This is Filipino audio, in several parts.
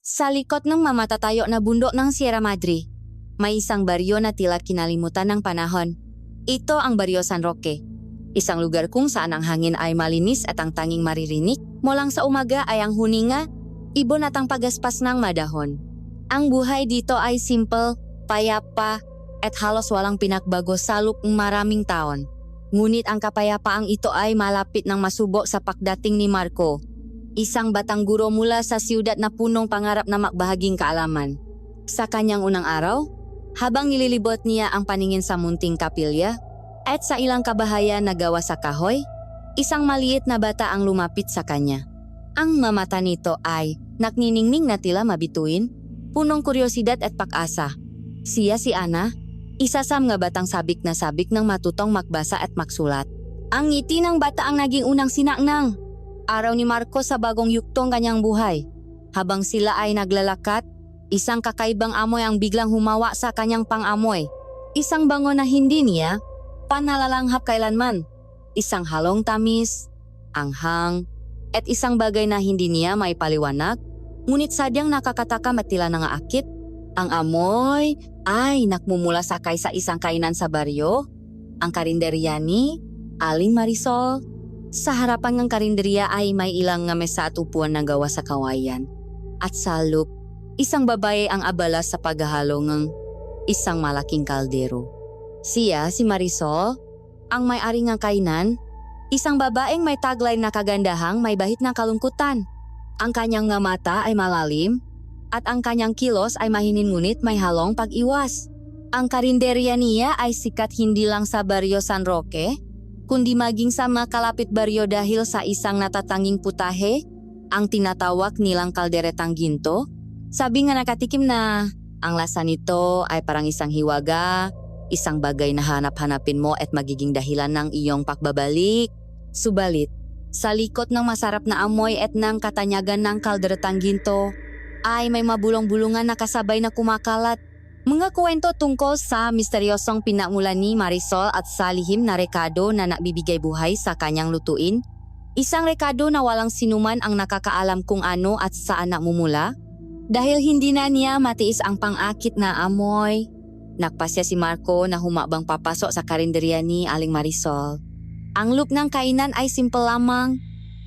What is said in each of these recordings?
Sa likod ng mamatatayo na bundok ng Sierra Madre, may isang baryo na tila kinalimutan ng panahon. Ito ang Baryo San Roque, isang lugar kung saan ang hangin ay malinis at ang tanging maririnig mulang sa umaga ay ang huninga, ibon at ang pagaspas ng madahon. Ang buhay dito ay simple, payapa, at halos walang pinagbago sa loob ng maraming taon. Ngunit ang kapayapaang ito ay malapit ng masubo sa pagdating ni Marco, isang batang guro mula sa siyudad na punong pangarap na makbahaging kaalaman. Sa kanyang unang araw, habang nililibot niya ang paningin sa munting kapilya at sa ilang kabahayan na gawa sa kahoy, isang maliit na bata ang lumapit sa kanya. Ang mamata nito ay nakniningning na tila mabituin, punong kuryosidad at pag-asa. Siya si Ana, isa sa mga batang sabik na sabik ng matutong magbasa at magsulat. Ang ngiti ng bata ang naging unang sinaknang araw ni Marco sa bagong yuktong kanyang buhay. Habang sila ay naglalakat, isang kakaibang amoy ang biglang humawa sa kanyang pang-amoy. Isang bango na hindi niya panalalanghap kailanman. Isang halong tamis, anghang, at isang bagay na hindi niya may paliwanag, ngunit sadyang nakakatakam at tila nangaakit. Ang amoy ay nakmumula sakay sa isang kainan sa baryo, ang karinderya ni Aling Marisol. Sa harapan ng karinderya ay may ilang nga mesa at upuan na gawa sa kawayan. At sa loob, isang babae ang abala sa paghahalo ng isang malaking kaldero. Siya, si Marisol, ang may-ari ng kainan, isang babaeng may taglay na kagandahang may bahit na kalungkutan. Ang kanyang nga mata ay malalim at ang kanyang kilos ay mahinin ngunit may halong pag-iwas. Ang karinderya niya ay sikat hindi lang sa Baryo San Roque, kundi maging sa mga kalapit baryo dahil sa isang natatanging putahe, ang tinatawag nilang kalderetang ginto. Sabi nga nakatikim na ang lasa nito ay parang isang hiwaga, isang bagay na hanap-hanapin mo at magiging dahilan ng iyong pagbabalik. Subalit, sa likod ng masarap na amoy at ng katanyagan ng kalderetang ginto, ay may mabulong-bulungan na kasabay na kumakalat. Mga kwento tungkol sa misteryosong pinamulan ni Marisol at sa lihim na rekado na nagbibigay buhay sa kanyang lutuin. Isang rekado na walang sinuman ang nakakaalam kung ano at saan namumula. Dahil hindi na niya matiis ang pang-akit na amoy, nagpasya si Marco na humabang papasok sa karinderya ni Aling Marisol. Ang look ng kainan ay simple lamang,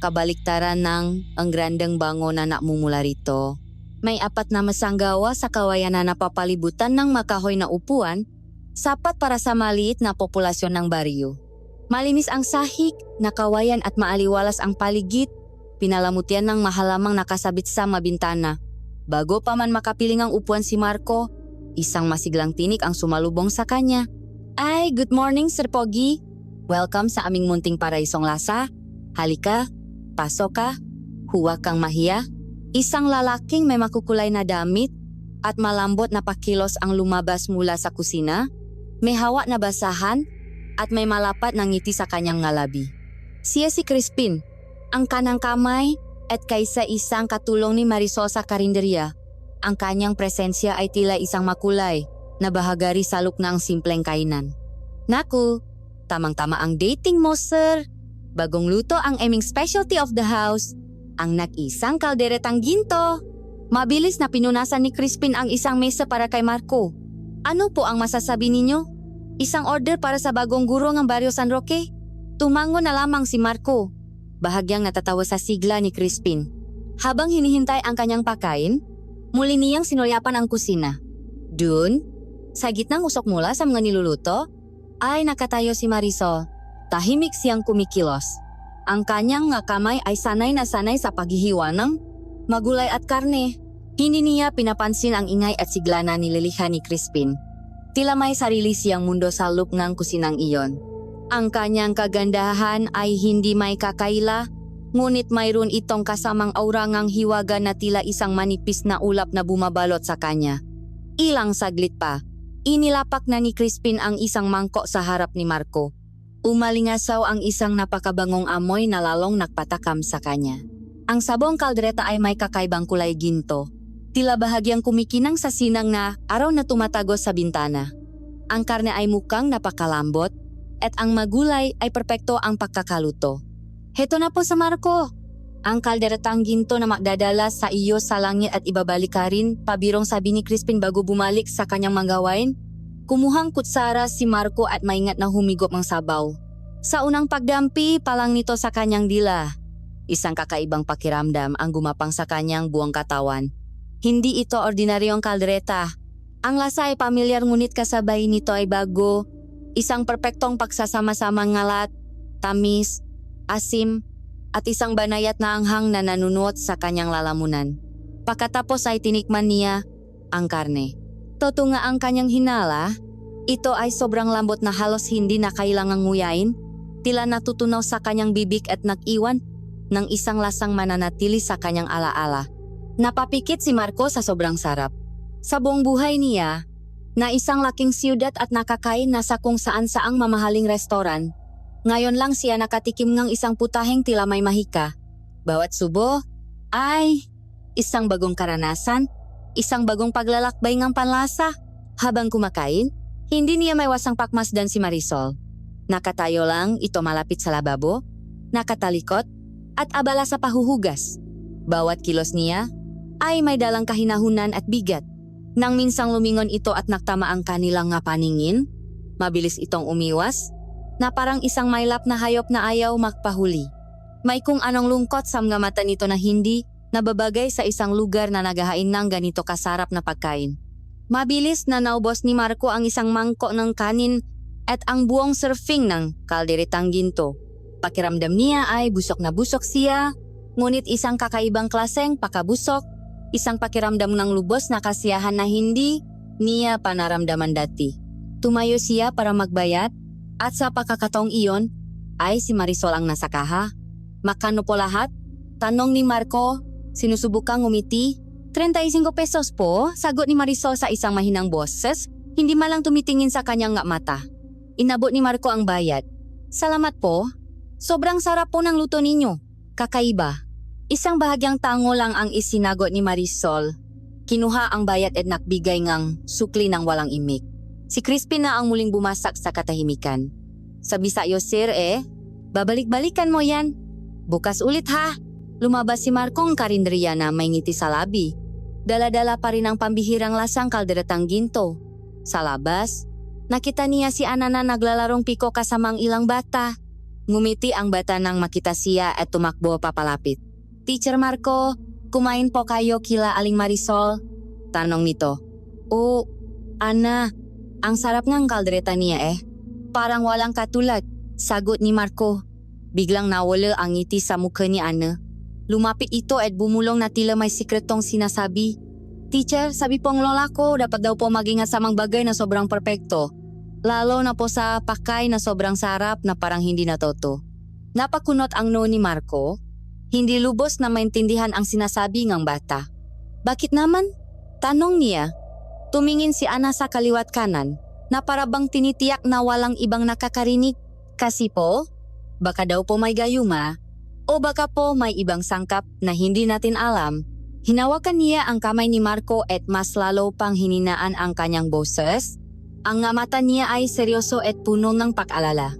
kabaliktaran ng ang grandeng bango na namumula rito. May 4 na masanggawa sa kawayan na napapalibutan ng makahoy na upuan, sapat para sa maliit na populasyon ng baryo. Malinis ang sahig, nakawayan at maaliwalas ang paligid, pinalamutian ng mahalamang nakasabit sa mabintana. Bago pa man makapiling ang upuan si Marco, isang masiglang tinik ang sumalubong sa kanya. Ay, good morning Sir Pogi. Welcome sa aming munting paraisong lasa. Halika, pasok ka, huwag kang mahiya. Isang lalaking may makukulay na damit at malambot na pakilos ang lumabas mula sa kusina. May hawak na basahan at may malapat na ngiti sa kanyang ngalabi. Siya si Crispin, ang kanang kamay at kaysa isang katulong ni Marisol sa karinderya. Ang kanyang presensya ay tila isang makulay na bahagari salok na ang simpleng kainan. Naku, tamang-tama ang dating mo sir. Bagong luto ang aming specialty of the house. Ang nag-isang kalderetang ginto. Mabilis na pinunasan ni Crispin ang isang mesa para kay Marco. Ano po ang masasabi ninyo? Isang order para sa bagong guro ng Baryo San Roque? Tumango na lamang si Marco. Bahagyang natatawa sa sigla ni Crispin. Habang hinihintay ang kanyang pakain, muli niyang sinulyapan ang kusina. Dun, sa gitnang usok mula sa mga niluluto, ay nakatayo si Marisol. Tahimik siyang kumikilos. Ang kanyang nga kamay ay sanay na sanay sa paghihiwa ng magulay at karne. Hindi niya pinapansin ang ingay at sigla na nililikha ni Crispin. Tila may sarili siyang mundo sa loob ng kusinang iyon. Ang kanyang kagandahan ay hindi may kakaila, ngunit mayroon itong kasamang aura ngang hiwaga na tila isang manipis na ulap na bumabalot sa kanya. Ilang saglit pa, inilapak na ni Crispin ang isang mangkok sa harap ni Marco. Umalingasaw ang isang napakabangong amoy na lalong nagpatakam sa kanya. Ang sabong kaldereta ay may kakaibang kulay ginto. Tila bahagyang kumikinang sa sinang na araw na tumatagos sa bintana. Ang karne ay mukhang napakalambot at ang magulay ay perpekto ang pagkakaluto. Heto na po sa Marco. Ang kalderetang ginto na magdadala sa iyo sa langit at ibabalik ka rin, pabirong sabi ni Crispin bago bumalik sa kanyang manggawain. Kumuhang kutsara si Marco at maingat na humigop ng sabaw. Sa unang pagdampi pa lang nito sa kanyang dila, isang kakaibang pakiramdam ang gumapang sa kanyang buong katawan. Hindi ito ordinaryong kaldereta. Ang lasa ay pamilyar ngunit kasabay nito ay bago. Isang perpektong pagsasama-samang ngalat, tamis, asim, at isang banayat na anghang na nanunuot sa kanyang lalamunan. Pagkatapos ay tinikman niya ang karne. Totoo nga ang kanyang hinala, ito ay sobrang lambot na halos hindi na kailangang nguyain, tila natutunaw sa kanyang bibig at nag-iwan ng isang lasang mananatili sa kanyang alaala. Napapikit si Marco sa sobrang sarap. Sa buong buhay niya, na isang laking siyudad at nakakain na sa kung saan saang mamahaling restoran, ngayon lang siya nakatikim ng isang putaheng tila may mahika. Bawat subo ay isang bagong karanasan, isang bagong paglalakbay ng panlasa. Habang kumakain, hindi niya may wasang pakmasdan si Marisol. Nakatayo lang ito malapit sa lababo, nakatalikot, at abala sa pahuhugas. Bawat kilos niya ay may dalang kahinahunan at bigat. Nang minsang lumingon ito at naktama ang kanilang nga paningin, mabilis itong umiwas, na parang isang maylap na hayop na ayaw magpahuli. May kung anong lungkot sa mga mata nito na hindi nababagay sa isang lugar na naghahain ng ganito kasarap na pagkain. Mabilis na naubos ni Marco ang isang mangkok ng kanin at ang buong surfing ng kalderetang ginto. Pakiramdam niya ay busok na busok siya, ngunit isang kakaibang klaseng pakabusok, isang pakiramdam ng lubos na kasiyahan na hindi niya panaramdaman dati. Tumayo siya para magbayad, at sa pagkakataong iyon, ay si Marisol ang nasa kaha. Makano po lahat? Tanong ni Marco, sinusubukang ngumiti. 35 pesos po, sagot ni Marisol sa isang mahinang boses, hindi malang tumitingin sa kanyang nga mata. Inabot ni Marco ang bayad. Salamat po. Sobrang sarap po ng luto ninyo. Kakaiba. Isang bahagyang tango lang ang isinagot ni Marisol. Kinuha ang bayad at nakbigay ngang sukli ng walang imik. Si Crispin na ang muling bumasak sa katahimikan. Sabi sa iyo, sir babalik-balikan mo yan. Bukas ulit ha. Lumabas si Marcong karinderiya na may ngiti sa labi. Dala-dala pa rin ang pambihirang lasang kalderetang ginto. Sa labas, nakita niya si Ana na naglalarong piko kasamang ilang bata. Ngumiti ang bata nang makita siya at tumakbo papalapit. Teacher Marco, kumain po kayo kila Aling Marisol? Tanong nito. Oh, Ana, ang sarap ng kaldereta niya Parang walang katulad, sagot ni Marco. Biglang nawala ang ngiti sa mukha ni Ana. Lumapit ito at bumulong na tila may sikretong sinasabi. Teacher, sabi pong lola ko dapat daw po mag-ingat sa mga bagay na sobrang perpekto. Lalo na po sa pakay na sobrang sarap na parang hindi natuto. Napakunot ang no ni Marco. Hindi lubos na maintindihan ang sinasabi ng bata. Bakit naman? Tanong niya. Tumingin si Ana sa kaliwat kanan na parabang tinitiyak na walang ibang nakakarinig. Kasi po, baka daw po may gayuma o baka po may ibang sangkap na hindi natin alam. Hinawakan niya ang kamay ni Marco at mas lalo pang hininaan ang kanyang boses. Ang nga mata niya ay seryoso at puno ng pag-alala.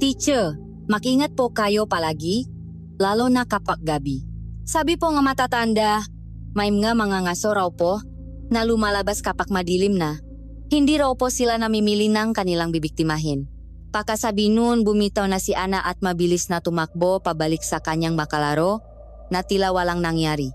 Teacher, makingat po kayo palagi, lalo na kapag gabi. Sabi po nga matatanda, may mga ngaso raw po na lumalabas kapag madilim na. Hindi raw po sila namimili ng kanilang bibiktimahin. Pagkasabi noon, bumitaw na si Ana at mabilis na tumakbo pabalik sa kanyang makalaro na tila walang nangyari.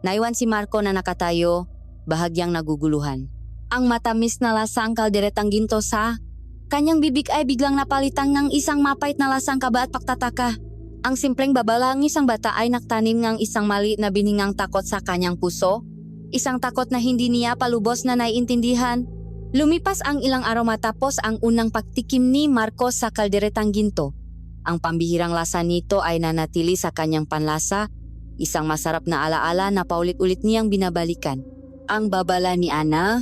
Naiwan si Marco na nakatayo, bahagyang naguguluhan. Ang matamis na lasang kalderetang ginto sa kanyang bibig ay biglang napalitang ng isang mapait na lasang kaba at pagtataka. Ang simpleng babala ng isang bata ay naktanim ng isang maliit na biningang takot sa kanyang puso. Isang takot na hindi niya palubos na naiintindihan. Lumipas ang ilang araw matapos ang unang pagtikim ni Marco sa kalderetang ginto. Ang pambihirang lasa nito ay nanatili sa kanyang panlasa, isang masarap na alaala na paulit-ulit niyang binabalikan. Ang babala ni Ana,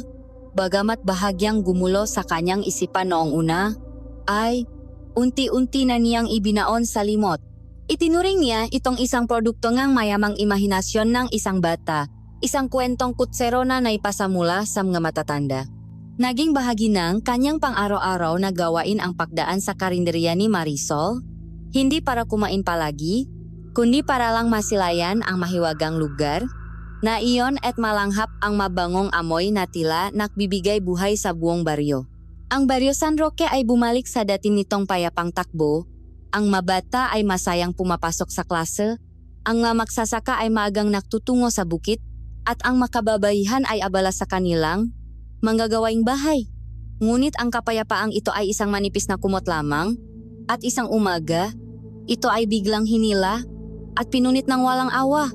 bagamat bahagyang gumulo sa kanyang isipan noong una, ay unti-unti na niyang ibinaon sa limot. Itinuring niya itong isang produkto ngang mayamang imahinasyon ng isang bata, isang kwentong kutsero na naipasamula sa mga matatanda. Naging bahagi ng kanyang pang-araw-araw na gawain ang pagdaan sa karinderya ni Marisol, hindi para kumain palagi, Kundi para lang masilayan ang mahiwagang lugar, na iyon at malanghap ang mabangong amoy na tila nagbibigay buhay sa buong baryo. Ang Baryo San Roque ay bumalik sa dati nitong payapang takbo, ang mabata ay masayang pumapasok sa klase, ang mga magsasaka ay maagang naktutungo sa bukit, at ang makababayihan ay abala sa kanilang manggagawaing bahay. Ngunit ang kapayapaang ito ay isang manipis na kumot lamang, at isang umaga, ito ay biglang hinila at pinunit ng walang awa.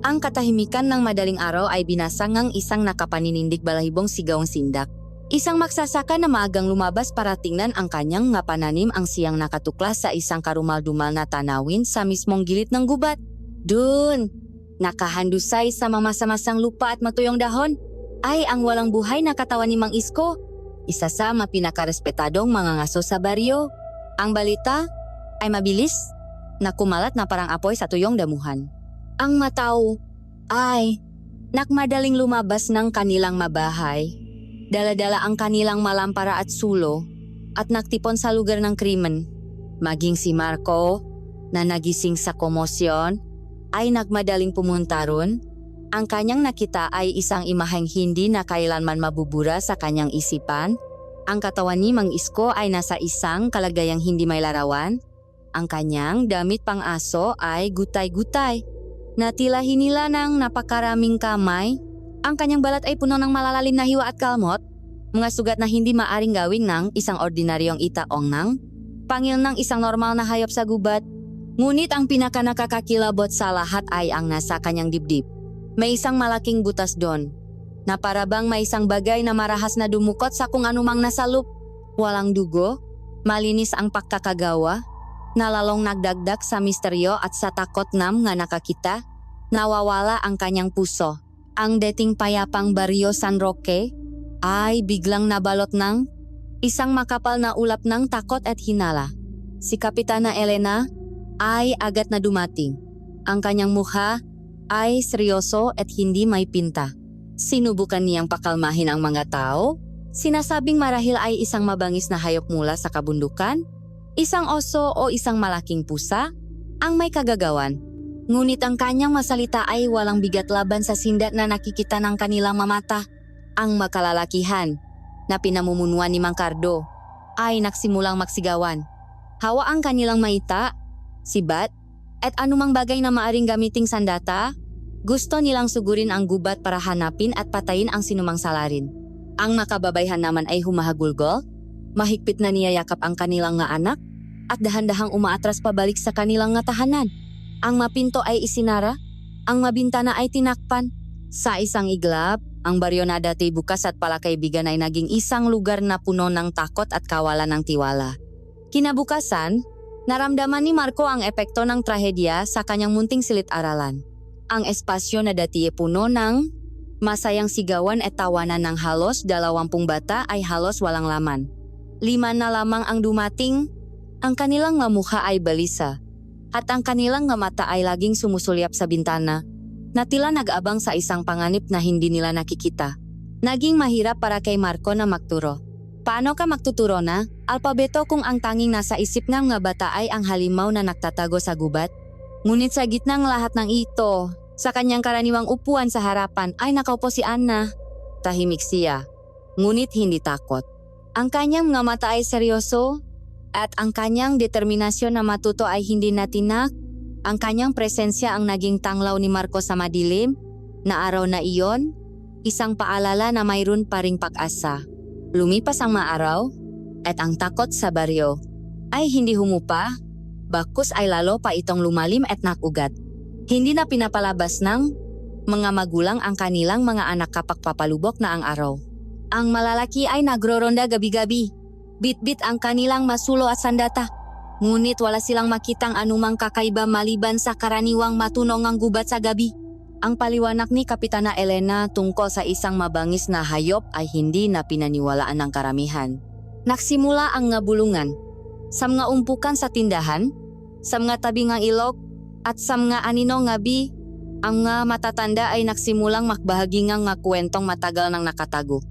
Ang katahimikan ng madaling araw ay binasang ng isang nakapaninindig balahibong sigawang sindak. Isang magsasaka na maagang lumabas para tingnan ang kanyang nga pananim ang siyang nakatuklas sa isang karumal-dumal na tanawin sa mismong gilid ng gubat. Dun, nakahandusay sa mamasa-masang lupa at matuyong dahon, ay ang walang buhay na katawan ni Mang Isko, isa sa mapinakarespetadong mga ngaso sa baryo. Ang balita ay mabilis na kumalat na parang apoy sa tuyong damuhan. Ang matao ay nakmadaling lumabas ng kanilang mabahay, dala-dala ang kanilang malampara at sulo at naktipon sa lugar ng krimen. Maging si Marco na nagising sa komosyon ay nagmadaling pumunta ron. Ang kanyang nakita ay isang imaheng hindi na kailanman mabubura sa kanyang isipan. Ang katawan ni Mang Isko ay nasa isang kalagayang hindi may larawan. Ang kanyang damit pang-aso ay gutay-gutay na tila hinila ng napakaraming kamay. Ang kanyang balat ay puno ng malalalim na hiwa at kalmot, mga sugat na hindi maaring gawin ng isang ordinaryong itaong ng pangil ng isang normal na hayop sa gubat. Ngunit ang pinakanakakakilabot sa lahat ay ang nasa kanyang dibdib. May isang malaking butas doon, na parabang may isang bagay na marahas na dumukot sa kung anumang nasalop. Walang dugo, malinis ang pagkakagawa, nalalong nagdagdag sa misteryo at sa takot nam nga nakakita, nawawala ang kanyang puso. Ang dating payapang Baryo San Roque ay biglang nabalot ng isang makapal na ulap ng takot at hinala. Si Kapitana Elena ay agad na dumating. Ang kanyang mukha ay seryoso at hindi may pinta. Sinubukan niyang pakalmahin ang mga tao, sinasabing marahil ay isang mabangis na hayop mula sa kabundukan, isang oso o isang malaking pusa ang may kagagawan. Ngunit ang kanyang masalita ay walang bigat laban sa sindat na nakikita ng kanilang mamata. Ang makalalakihan na pinamumunuan ni Mang Cardo ay nagsimulang magsigawan. Hawa ang kanilang maita, sibat, at anumang bagay na maaring gamiting sandata. Gusto nilang sugurin ang gubat para hanapin at patayin ang sinumang salarin. Ang makababayhan naman ay humahagulgol, mahigpit na niyayakap ang kanilang nga anak, at dahan-dahang umaatras pabalik sa kanilang nga tahanan. Ang mapinto ay isinara, ang mabintana ay tinakpan. Sa isang iglap, ang baryo na dati bukas at palakaibigan ay naging isang lugar na puno ng takot at kawalan ng tiwala. Kinabukasan, naramdaman ni Marco ang epekto ng trahedya sa kanyang munting silid-aralan. Ang espasyo na dati puno ng masayang sigawan at tawanan ng halos 20 bata ay halos walang laman. 5 na lamang ang dumating, ang kanilang nga mukha ay balisa, at ang kanilang nga mata ay laging sumusulyap sa bintana, na tila nag-abang sa isang panganib na hindi nila nakikita. Naging mahirap para kay Marco na magturo. Paano ka magtuturo na? Alpabeto kung ang tanging nasa isip ng mga bata ay ang halimaw na nagtatago sa gubat? Ngunit sa gitna ng lahat ng ito, sa kanyang karaniwang upuan sa harapan ay nakaupo si Anna. Tahimik siya, ngunit hindi takot. Ang kanyang mga mata ay seryoso, at ang kanyang determinasyon na matuto ay hindi natinak. Ang kanyang presensya ang naging tanglaw ni Marco sa madilim na araw na iyon, isang paalala na mayroon pa ring pag-asa. Lumipas ang mga araw, at ang takot sa baryo ay hindi humupa, bakos ay lalo pa itong lumalim at nakugat. Hindi na pinapalabas ng mga magulang ang kanilang mga anak kapag papalubok na ang araw. Ang malalaki ay nagroronda gabi-gabi. Bit-bit ang kanilang masulo at sandata. Ngunit wala silang makitang anumang kakaiba maliban sa karaniwang matunong ang gubat sa gabi. Ang paliwanag ni Kapitana Elena tungkol sa isang mabangis na hayop ay hindi na pinaniwalaan ng karamihan. Nagsimula ang nga bulungan, sa mga umpukan sa tindahan, sa mga tabi ng ilog, at sa mga anino nga bi, ang nga matatanda ay nagsimulang makbahagi nga kwentong matagal nang nakatago.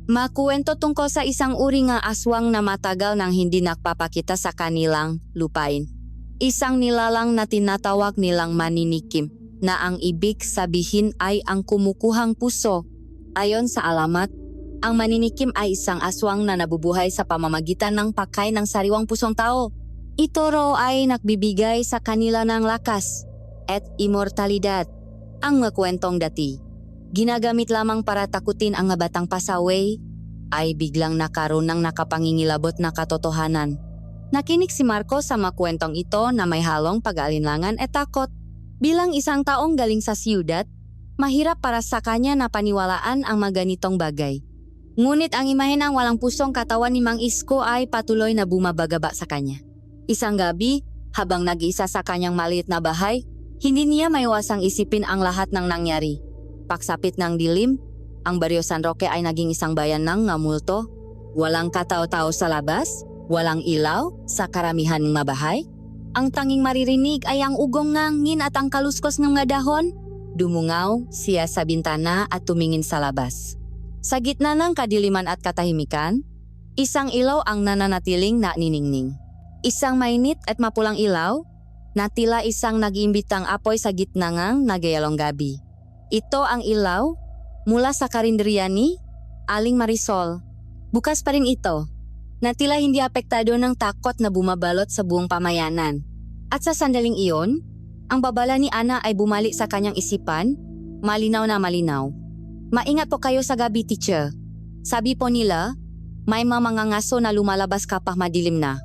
Makuwento tungkol sa isang uri nga aswang na matagal nang hindi nagpapakita sa kanilang lupain. Isang nilalang na tinatawag nilang maninikim, na ang ibig sabihin ay ang kumukuhang puso. Ayon sa alamat, ang maninikim ay isang aswang na nabubuhay sa pamamagitan ng pakay ng sariwang pusong tao. Ito raw ay nagbibigay sa kanila ng lakas at immortalidad. Ang mga kwentong dati, ginagamit lamang para takutin ang mga batang pasaway, ay biglang nakaroon ng nakapangingilabot na katotohanan. Nakinig si Marco sa mga kwentong ito na may halong pag-aalinlangan at takot. Bilang isang taong galing sa siyudad, mahirap para sa kanya na paniwalaan ang mga ganitong bagay. Ngunit ang imahe ng walang pusong katawan ni Mang Isko ay patuloy na bumabagaba sa kanya. Isang gabi, habang nag-iisa sa kanyang maliit na bahay, hindi niya maiwasang isipin ang lahat ng nangyari. Pagsapit ng dilim, ang Baryo San Roque ay naging isang bayan ng ngamulto. Walang katao-tao sa labas, walang ilaw sa karamihan ng mabahay. Ang tanging maririnig ay ang ugong ng ngin at ang kaluskos ng mga dahon. Dumungaw siya sa bintana at tumingin sa labas. Sa gitna ng kadiliman at katahimikan, isang ilaw ang nananatiling naniningning. Isang mainit at mapulang ilaw na tila isang nag-iimbitang apoy sa gitna ng nagayalong gabi. Ito ang ilaw mula sa karinderya ni Aling Marisol. Bukas pa rin ito, na tila hindi apektado ng takot na bumabalot sa buong pamayanan. At sa sandaling iyon, ang babala ni Ana ay bumalik sa kanyang isipan, malinaw na malinaw. Maingat po kayo sa gabi, teacher. Sabi po nila, may mga ngaso na lumalabas kapag madilim na.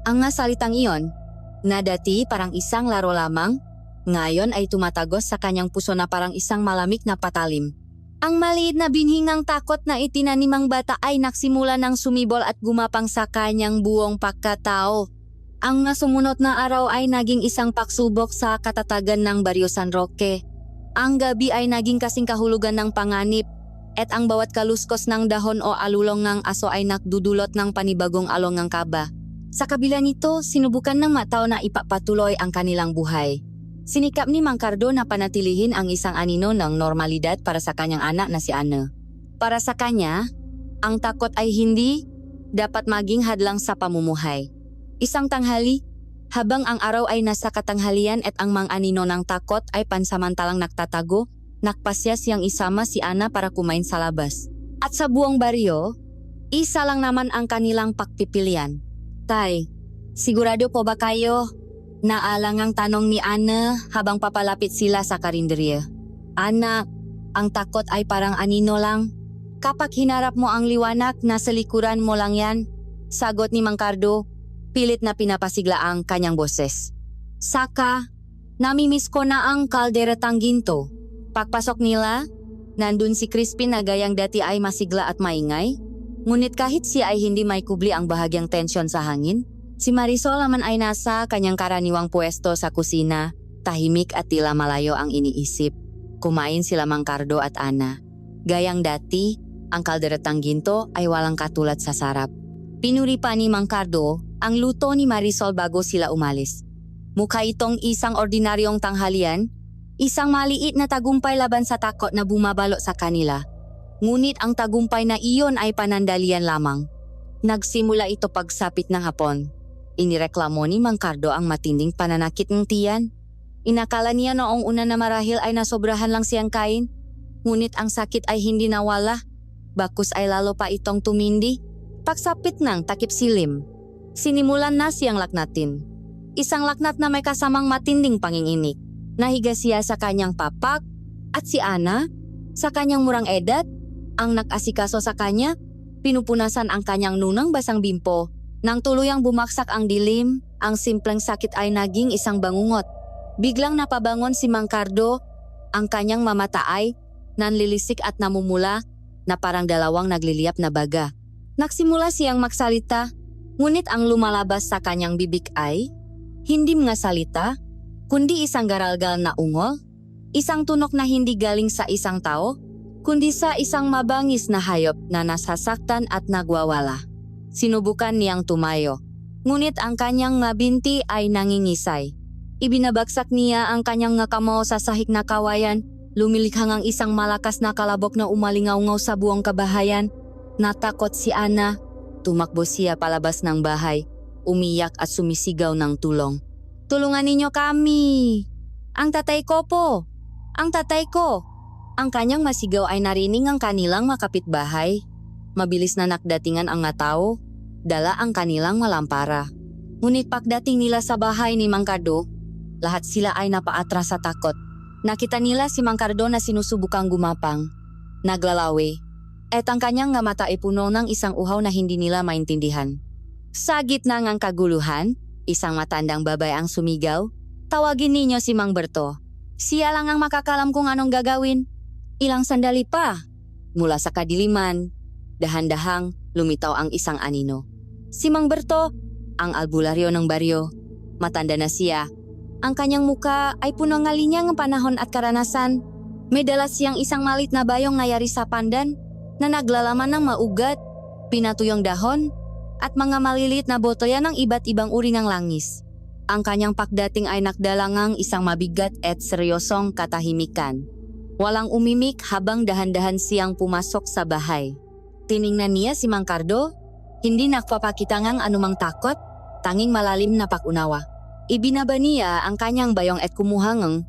Ang nga salitang iyon, na dati parang isang laro lamang, ngayon ay tumatagos sa kanyang puso na parang isang malamig na patalim. Ang maliit na binhing ng takot na itinanimang bata ay nagsimula ng sumibol at gumapang sa kanyang buong pagkatao. Ang sumunod na araw ay naging isang pagsubok sa katatagan ng Baryo San Roque. Ang gabi ay naging kasing kahulugan ng panganib, at ang bawat kaluskos ng dahon o alulong ng aso ay nakdudulot ng panibagong along ng kaba. Sa kabila nito, sinubukan ng mga tao na ipapatuloy ang kanilang buhay. Sinikap ni Mang Cardo na panatilihin ang isang anino ng normalidad para sa kanyang anak na si Ana. Para sa kanya, ang takot ay hindi dapat maging hadlang sa pamumuhay. Isang tanghali, habang ang araw ay nasa katanghalian at ang mga anino ng takot ay pansamantalang nagtatago, nakpasya siyang isama si Ana para kumain sa labas. At sa buong baryo, isa lang naman ang kanilang pagpipilian. Tay, sigurado po ba kayo? Naalangang tanong ni Ana habang papalapit sila sa karinderya. Anak, ang takot ay parang anino lang. Kapag hinarap mo ang liwanag, nasa likuran mo lang yan. Sagot ni Mang Cardo, pilit na pinapasigla ang kanyang boses. Saka, namimiss ko na ang kalderetang ginto. Pagpasok nila, nandun si Crispin na gayang dati ay masigla at maingay. Ngunit kahit siya ay hindi may kubli ang bahagyang tensyon sa hangin, si Marisol naman ay nasa kanyang karaniwang pwesto sa kusina, tahimik at tila malayo ang iniisip. Kumain sila Mang Cardo at Ana. Gayang dati, ang kalderetang ginto ay walang katulad sa sarap. Pinuri pa ni Mang Cardo ang luto ni Marisol bago sila umalis. Mukha itong isang ordinaryong tanghalian, isang maliit na tagumpay laban sa takot na bumabalo sa kanila. Ngunit ang tagumpay na iyon ay panandalian lamang. Nagsimula ito pagsapit ng hapon. Inireklamo ni Mang Cardo ang matinding pananakit ng tiyan. Inakala niya noong una na marahil ay nasobrahan lang siyang kain. Ngunit ang sakit ay hindi nawala. Bakus ay lalo pa itong tumindi. Pagsapit ng takip silim, sinimulan na siyang laknatin. Isang laknat na may kasamang matinding panginginig. Nahiga siya sa kanyang papak at si Ana, sa kanyang murang edad, ang nag-asikaso sa kanya, pinupunasan ang kanyang nunang basang bimpo. Nang tuluyang bumaksak ang dilim, ang simpleng sakit ay naging isang bangungot. Biglang napabangon si Mang Cardo, ang kanyang mamata ay nanlilisik at namumula na parang dalawang nagliliyap na baga. Nagsimula siyang magsalita, ngunit ang lumalabas sa kanyang bibig ay hindi mga salita, kundi isang garalgal na ungol, isang tunok na hindi galing sa isang tao, kundi sa isang mabangis na hayop na nasasaktan at nagwawala. Sinubukan niyang tumayo, ngunit ang kanyang mga binti ay nangingisay. Ibinabagsak niya ang kanyang kamao sa sahig na kawayan, lumilikhang ang isang malakas na kalabok na umalingaw-ngaw sa buong kabahayan. Natakot si Ana, tumakbo siya palabas ng bahay, umiyak at sumisigaw ng tulong. Tulungan ninyo kami. Ang tatay ko po. Ang tatay ko. Ang kanyang masigaw ay narinig ang kanilang makapitbahay. Mabilis na nakdatingan ang nga tao. Dala ang kanilang malampara. Ngunit pagdating nila sa bahay ni Mang Cardo, lahat sila ay napaatras sa takot. Nakita nila si Mang Cardo na sinusubukang gumapang. Naglalawi. At ang kanyang nga mata ay puno ng isang uhaw na hindi nila maintindihan. Sa gitna ng kaguluhan, isang matandang babae ang sumigaw. Tawagin ninyo si Mang Berto. Siya lang ang makakalam kung anong gagawin. Ilang sandali pa. Mula sa kadiliman, dahan-dahang lumitaw ang isang anino. Si Mang Berto, ang albularyo ng baryo. Matanda na siya. Ang kanyang muka ay puno ng linya ng panahon at karanasan. May dala siyang isang malit na bayong ngayari sa pandan na naglalaman ng maugat, pinatuyong dahon, at mga maliliit na botoya ng iba't ibang uri ng langis. Ang kanyang pagdating ay nakdalangang isang mabigat at seryosong katahimikan. Walang umimik habang dahan-dahan siyang pumasok sa bahay. Tiningnan niya si Mang Cardo, hindi nakpapakita ngang anumang takot, tanging malalim na pakunawa. Ibinaba niya ang kanyang bayong at kumuha ng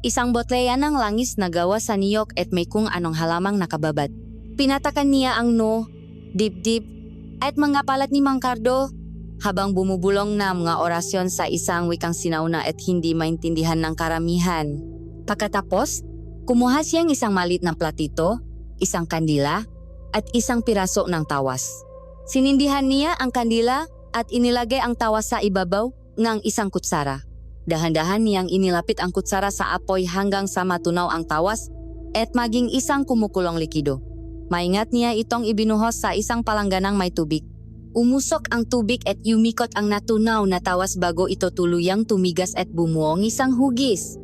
isang botleya ng langis na gawa sa niyok at may kung anong halamang nakababad. Pinatakan niya ang no, dibdib, at mga palat ni Mang Cardo habang bumubulong na mga orasyon sa isang wikang sinauna at hindi maintindihan ng karamihan. Pagkatapos, kumuha siyang isang maliit na platito, isang kandila, at isang piraso ng tawas. Sinindihan niya ang kandila at inilagay ang tawas sa ibabaw ng isang kutsara. Dahan-dahan niyang inilapit ang kutsara sa apoy hanggang sa matunaw ang tawas at maging isang kumukulong likido. Maingat niya itong ibinuhos sa isang palangganang may tubig. Umusok ang tubig at yumikot ang natunaw na tawas bago ito tuluyang tumigas at bumuong isang hugis.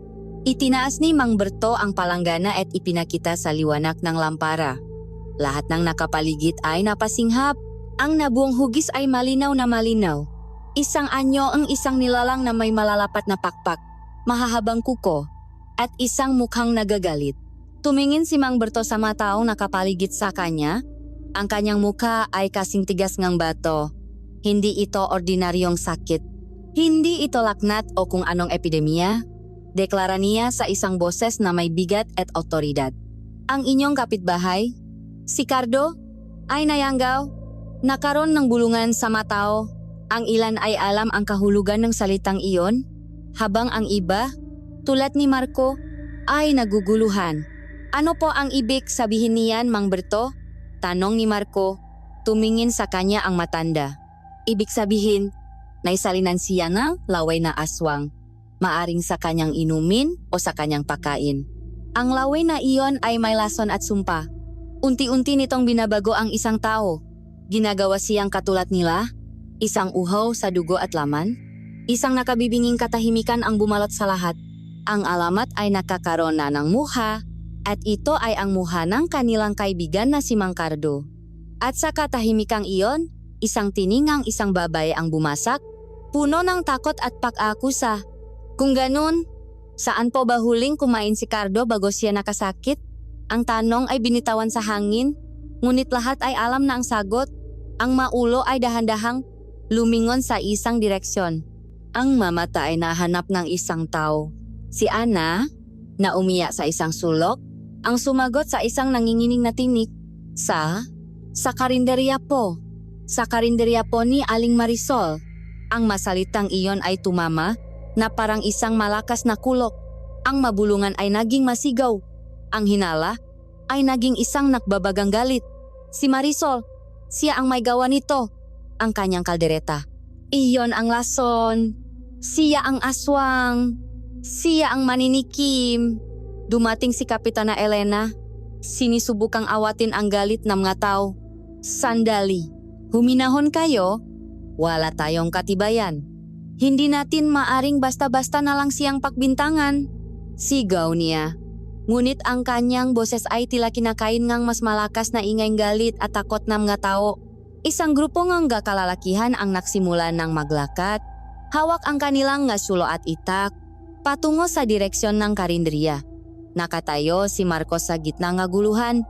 Itinaas ni Mang Berto ang palanggana at ipinakita sa liwanag ng lampara. Lahat ng nakapaligid ay napasinghap. Ang nabuong hugis ay malinaw na malinaw. Isang anyo ang isang nilalang na may malalapat na pakpak, mahahabang kuko, at isang mukhang nagagalit. Tumingin si Mang Berto sa mga taong nakapaligid sa kanya. Ang kanyang mukha ay kasing tigas ng bato. Hindi ito ordinaryong sakit. Hindi ito laknat o kung anong epidemya. Deklara niya sa isang boses na may bigat at otoridad. Ang inyong kapitbahay, si Cardo, ay nayanggaw. Nakaroon ng bulungan sa mga tao. Ang ilan ay alam ang kahulugan ng salitang iyon, habang ang iba, tulad ni Marco, ay naguguluhan. Ano po ang ibig sabihin niyan, Mang Berto? Tanong ni Marco, tumingin sa kanya ang matanda. Ibig sabihin, naisalinan siya ng laway na aswang, maaring sa kanyang inumin o sa kanyang pakain. Ang laway na iyon ay may lason at sumpa. Unti-unti nitong binabago ang isang tao. Ginagawa siyang katulad nila, isang uhaw sa dugo at laman, isang nakabibinging katahimikan ang bumalot sa lahat. Ang alamat ay nakakaroon na ng muha, at ito ay ang muha ng kanilang kaibigan na si Mang Cardo. At sa katahimikang iyon, isang tiningang isang babae ang bumasak, puno ng takot at pag-akusa. Kung ganun, saan po ba huling kumain si Cardo bago siya nakasakit? Ang tanong ay binitawan sa hangin, ngunit lahat ay alam na ang sagot. Ang maulo ay dahan-dahang lumingon sa isang direksyon. Ang mamata ay nahanap ng isang tao. Si Ana, na umiyak sa isang sulok, ang sumagot sa isang nanginginig na tinik. Sa karinderya po. Sa karinderya po ni Aling Marisol. Ang masalitang iyon ay tumama na parang isang malakas na kulok. Ang mabulungan ay naging masigaw. Ang hinala ay naging isang nakbabagang galit. Si Marisol, siya ang may gawa nito, ang kanyang kaldereta. Iyon ang lason. Siya ang aswang. Siya ang maninikim. Dumating si Kapitana Elena. Sinisubukang awatin ang galit ng mga tao. Sandali. Huminahon kayo. Wala tayong katibayan. Hindi natin maaring basta-basta na lang siyang pagbintangan. Sigaw niya. Ngunit ang kanyang boses ay tila kinakain ngang mas malakas na ingay galit at takot ng mga tao. Isang grupo ng kalalakihan ang nagsimula ng maglakat. Hawak ang kanilang nga sulo at itak, patungo sa direksyon ng karinderya. Nakatayo si Marcos sa gitna ng guluhan,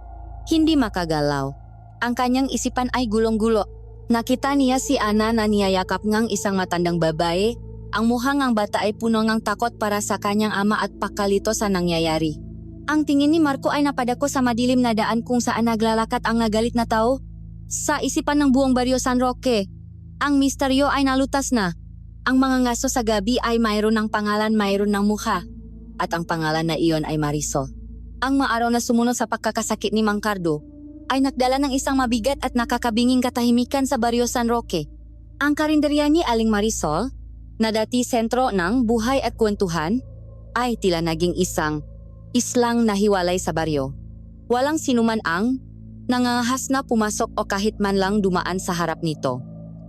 hindi makagalaw. Ang kanyang isipan ay gulong-gulo. Nakita niya si Ana na niyayakap ngang isang matandang babae, Ang muhang ang bata ay puno ng takot para sa kanyang ama at pakalito sa nangyayari. Ang tingin ni Marco ay napadako sa madilim na daan kung saan naglalakat ang nagalit na tao. Sa isipan ng buong baryo San Roque, ang misteryo ay nalutas na. Ang mga ngaso sa gabi ay mayroon ng pangalan, mayroon ng mukha. At ang pangalan na iyon ay Marisol. Ang maaraw na sumunod sa pagkakasakit ni Mang Cardo ay nagdala ng isang mabigat at nakakabinging katahimikan sa baryo San Roque. Ang karinderya ni Aling Marisol, na dati sentro ng buhay at kwentuhan, ay tila naging isang islang nahiwalay sa baryo. Walang sinuman ang nangangahas na pumasok o kahit man lang dumaan sa harap nito.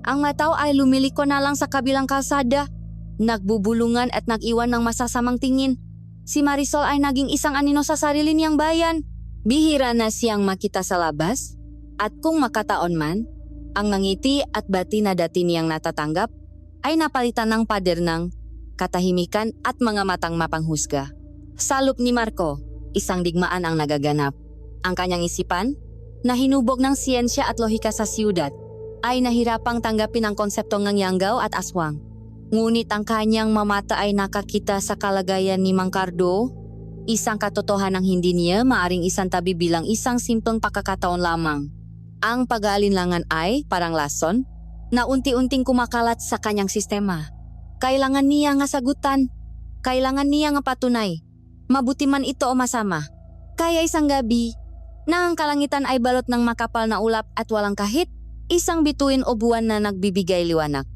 Ang mga tao ay lumiliko na lang sa kabilang kalsada, nagbubulungan at nag-iwan ng masasamang tingin. Si Marisol ay naging isang anino sa sarili niyang bayan. Bihira na siyang makita sa labas, at kung makataon man, ang ngiti at bati na dati niyang natatanggap ay napalitan ng pader ng katahimikan at mga matang mapanghusga. Sa loob ni Marco, isang digmaan ang nagaganap. Ang kanyang isipan, na hinubog ng siyensya at lohika sa siyudad, ay nahirapang tanggapin ang konsepto ng yanggaw at aswang. Ngunit ang kanyang mamata ay nakakita sa kalagayan ni Mang Cardo, isang katotohanang hindi niya maaring isantabi bilang isang simpleng pagkakataon lamang. Ang pag-aalinlangan ay parang lason na unti-unting kumakalat sa kanyang sistema. Kailangan niya nga sagutan, kailangan niya nga patunay, mabuti man ito o masama. Kaya isang gabi, na ang kalangitan ay balot ng makapal na ulap at walang kahit isang bituin o buwan na nagbibigay liwanag.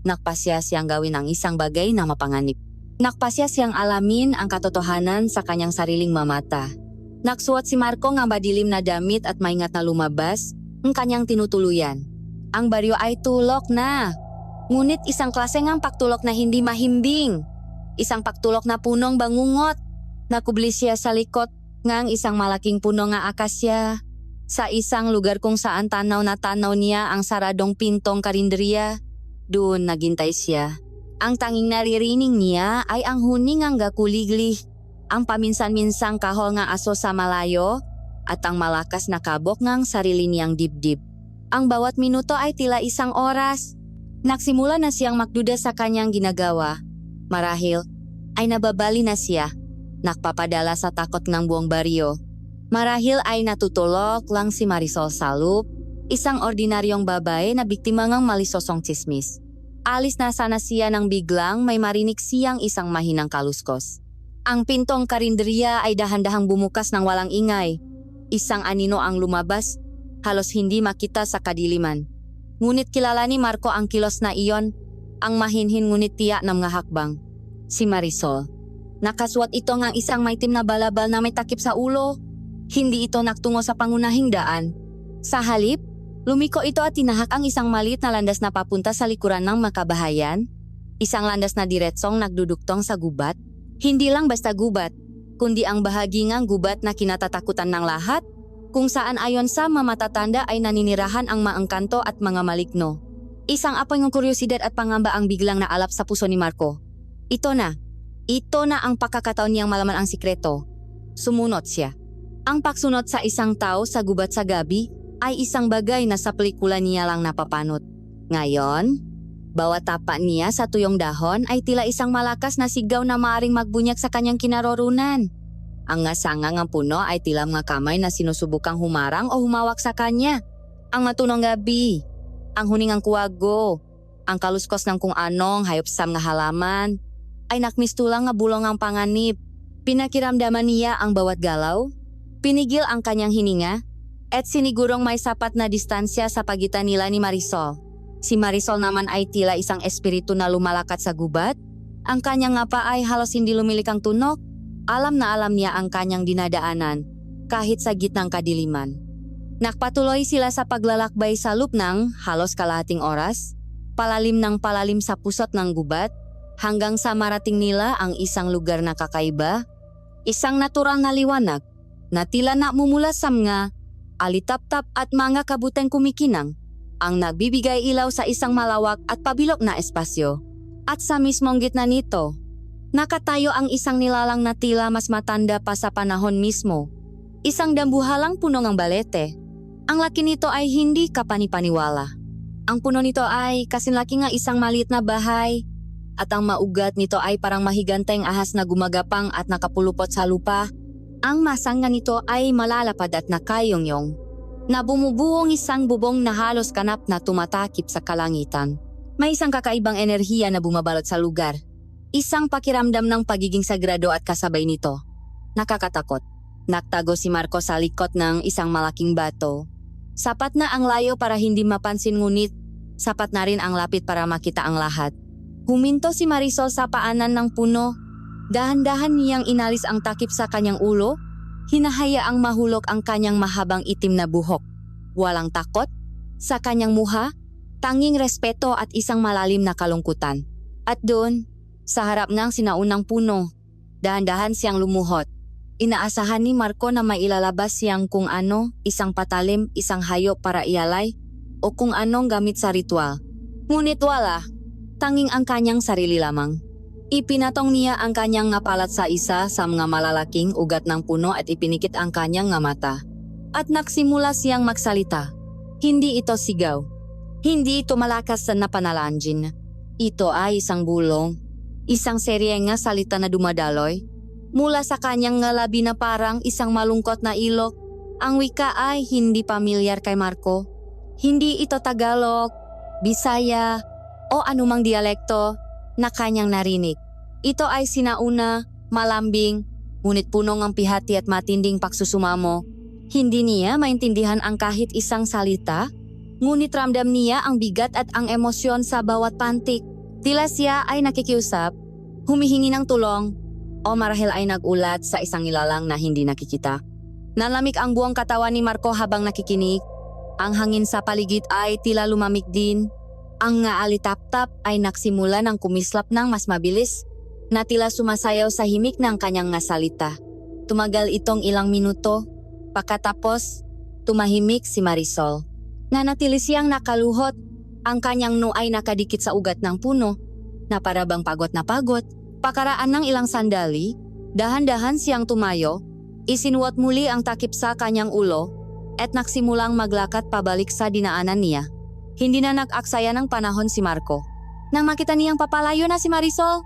Nakpasya siyang gawin ang isang bagay na mapanganib. Nakpasya siyang alamin ang katotohanan sa kanyang sariling mamata. Naksuot si Marco ng madilim na damit at maingat na lumabas ang kanyang tinutuluyan. Ang baryo ay tulok na. Ngunit isang klase ng pagtulok na hindi mahimbing. Isang pagtulok na punong bangungot. Nakubli siya sa likod ng isang malaking puno ng akasya. Sa isang lugar kung saan tanaw na tanaw niya ang saradong pintong karinderya, doon naghintay siya. Ang tanging naririnig niya ay ang huning ng gakuligli, ang paminsan-minsang kahol ng aso sa malayo, at ang malakas na kabok ng sarili niyang dibdib. Ang bawat minuto ay tila isang oras. Nagsimula na siyang magduda sa kanyang ginagawa. Marahil ay nababali na siya. Nakpapadala sa takot ng buong baryo. Marahil ay natutulok lang si Marisol Salup, isang ordinaryong babae na biktima ng malisosong tsismis. Alis na sana siya nang biglang may marinig siyang isang mahinang kaluskos. Ang pintong karinderya ay dahan-dahang bumukas ng walang ingay. Isang anino ang lumabas, halos hindi makita sa kadiliman. Ngunit kilala ni Marco ang kilos na iyon, ang mahinhin ngunit tiyak ng mga hakbang. Si Marisol. Nakasuot ito ng isang maitim na balabal na may takip sa ulo. Hindi ito naktungo sa pangunahing daan. Sa halip, lumiko ito at tinahak ang isang maliit na landas na papunta sa likuran ng makabahayan. Isang landas na diretsong nagduduktong sa gubat. Hindi lang basta gubat, kundi ang bahagi ng gubat na kinatatakutan ng lahat, kung saan ayon sa mamatatanda ay naninirahan ang maangkanto at mga maligno. Isang apoy ng kuryosidad at pangamba ang biglang naalap sa puso ni Marco. Ito na ang pagkakataon niyang malaman ang sikreto. Sumunod siya. Ang pagsunod sa isang tao sa gubat sa gabi ay isang bagay na sa pelikula niya lang napapanot. Ngayon, bawat tapa niya sa tuyong dahon ay tila isang malakas na sigaw na maaring magbunyag sa kanyang kinaroroonan. Ang ngasangang ang puno ay tila mga kamay na sinusubukang humarang o humawak sa kanya. Ang matunong gabi, ang huning ang kuwago, ang kaluskos ng kung anong hayop-sam nga halaman, ay nakmistulang nga bulong ang panganib. Pinakiramdaman niya ang bawat galaw, pinigil ang kanyang hininga, at sinigurong may sapat na distansya sa pagitan nila ni Marisol. Si Marisol naman ay tila isang espiritu na lumalakat sa gubat. Ang kanyang ngapa ay halos hindi lumilikang tunok. Alam na alam niya ang kanyang dinadaanan, kahit sa gitnang kadiliman. Nakpatuloy sila sa paglalakbay sa loop ng halos kalahating oras, palalim ng palalim sa pusot ng gubat, hanggang sa marating nila ang isang lugar na kakaiba, isang natural na liwanag, na tila namumulasam nga, alitap-tap at mga kabutang kumikinang, ang nagbibigay ilaw sa isang malawak at pabilog na espasyo. At sa mismong gitna nito, nakatayo ang isang nilalang na tila mas matanda pa sa panahon mismo. Isang dambuhalang puno ng balete. Ang laki nito ay hindi kapanipaniwala. Ang puno nito ay kasinlaki nga isang maliit na bahay. at ang maugat nito ay parang mahiganteng ahas na gumagapang at nakapulupot sa lupa. Ang masanga nito ay malalapad at nakayongyong, na bumubuong isang bubong na halos kanap na tumatakip sa kalangitan. May isang kakaibang enerhiya na bumabalot sa lugar. Isang pakiramdam ng pagiging sagrado at kasabay nito. Nakakatakot. Naktago si Marco sa likod ng isang malaking bato. Sapat na ang layo para hindi mapansin, ngunit sapat na rin ang lapit para makita ang lahat. Huminto si Marisol sa paanan ng puno. Dahan-dahan niyang inalis ang takip sa kanyang ulo. Hinahayaang mahulog ang kanyang mahabang itim na buhok. Walang takot sa kanyang muha, tanging respeto at isang malalim na kalungkutan. At doon, sa harap ng sinaunang puno, dahan-dahan siyang lumuhod. Inaasahan ni Marco na may ilalabas siyang kung ano, isang patalim, isang hayop para ialay, o kung anong gamit sa ritual. Ngunit wala, tanging ang kanyang sarili lamang. Ipinatong niya ang kanyang ngapalat sa isa sa mga malalaking ugat ng puno at ipinikit ang kanyang nga mata. At nagsimula siyang magsalita. Hindi ito sigaw. Hindi ito malakas na panalanjin. Ito ay isang bulong. Isang serye nga salita na dumadaloy. Mula sa kanyang ngalabi na parang isang malungkot na ilok. Ang wika ay hindi pamilyar kay Marco. Hindi ito Tagalog, Bisaya, o anumang dialekto na kanyang narinig. Ito ay sinauna, malambing, ngunit puno ng pihati at matinding pagsusumamo. Hindi niya maintindihan ang kahit isang salita, ngunit ramdam niya ang bigat at ang emosyon sa bawat pantik. Tila siya ay nakikiusap, humihingi ng tulong, o marahil ay nagulat sa isang nilalang na hindi nakikita. Nalamig ang buong katawan ni Marco habang nakikinig. Ang hangin sa paligid ay tila lumamig din. Ang nga alitap-tap ay nagsimula ng kumislap ng mas mabilis, na tila sumasayaw sa himig ng kanyang nga salita. Tumagal itong ilang minuto. Pagkatapos, tumahimik si Marisol. Nanatili siyang nakaluhot. Ang kanyang noo ay nakadikit sa ugat ng puno, na para bang pagod na pagod. Pakaraan ng ilang sandali, dahan-dahan siyang tumayo, isinuot muli ang takip sa kanyang ulo, at nagsimulang maglakad pabalik sa dinaanan niya. Hindi na nag-aksaya ng panahon si Marco. Nang makita niyang papalayo na si Marisol,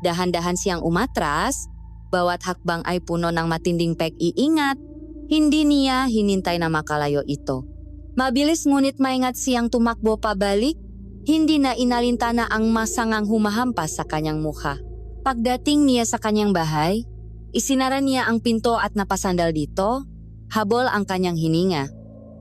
dahan-dahan siyang umatras, bawat hakbang ay puno ng matinding pag-iingat. Hindi niya hinintay na makalayo ito. Mabilis ngunit maingat siyang tumakbo pabalik, hindi na inalintana ang masangang humahampas sa kanyang mukha. Pagdating niya sa kanyang bahay, isinara niya ang pinto at napasandal dito, habol ang kanyang hininga.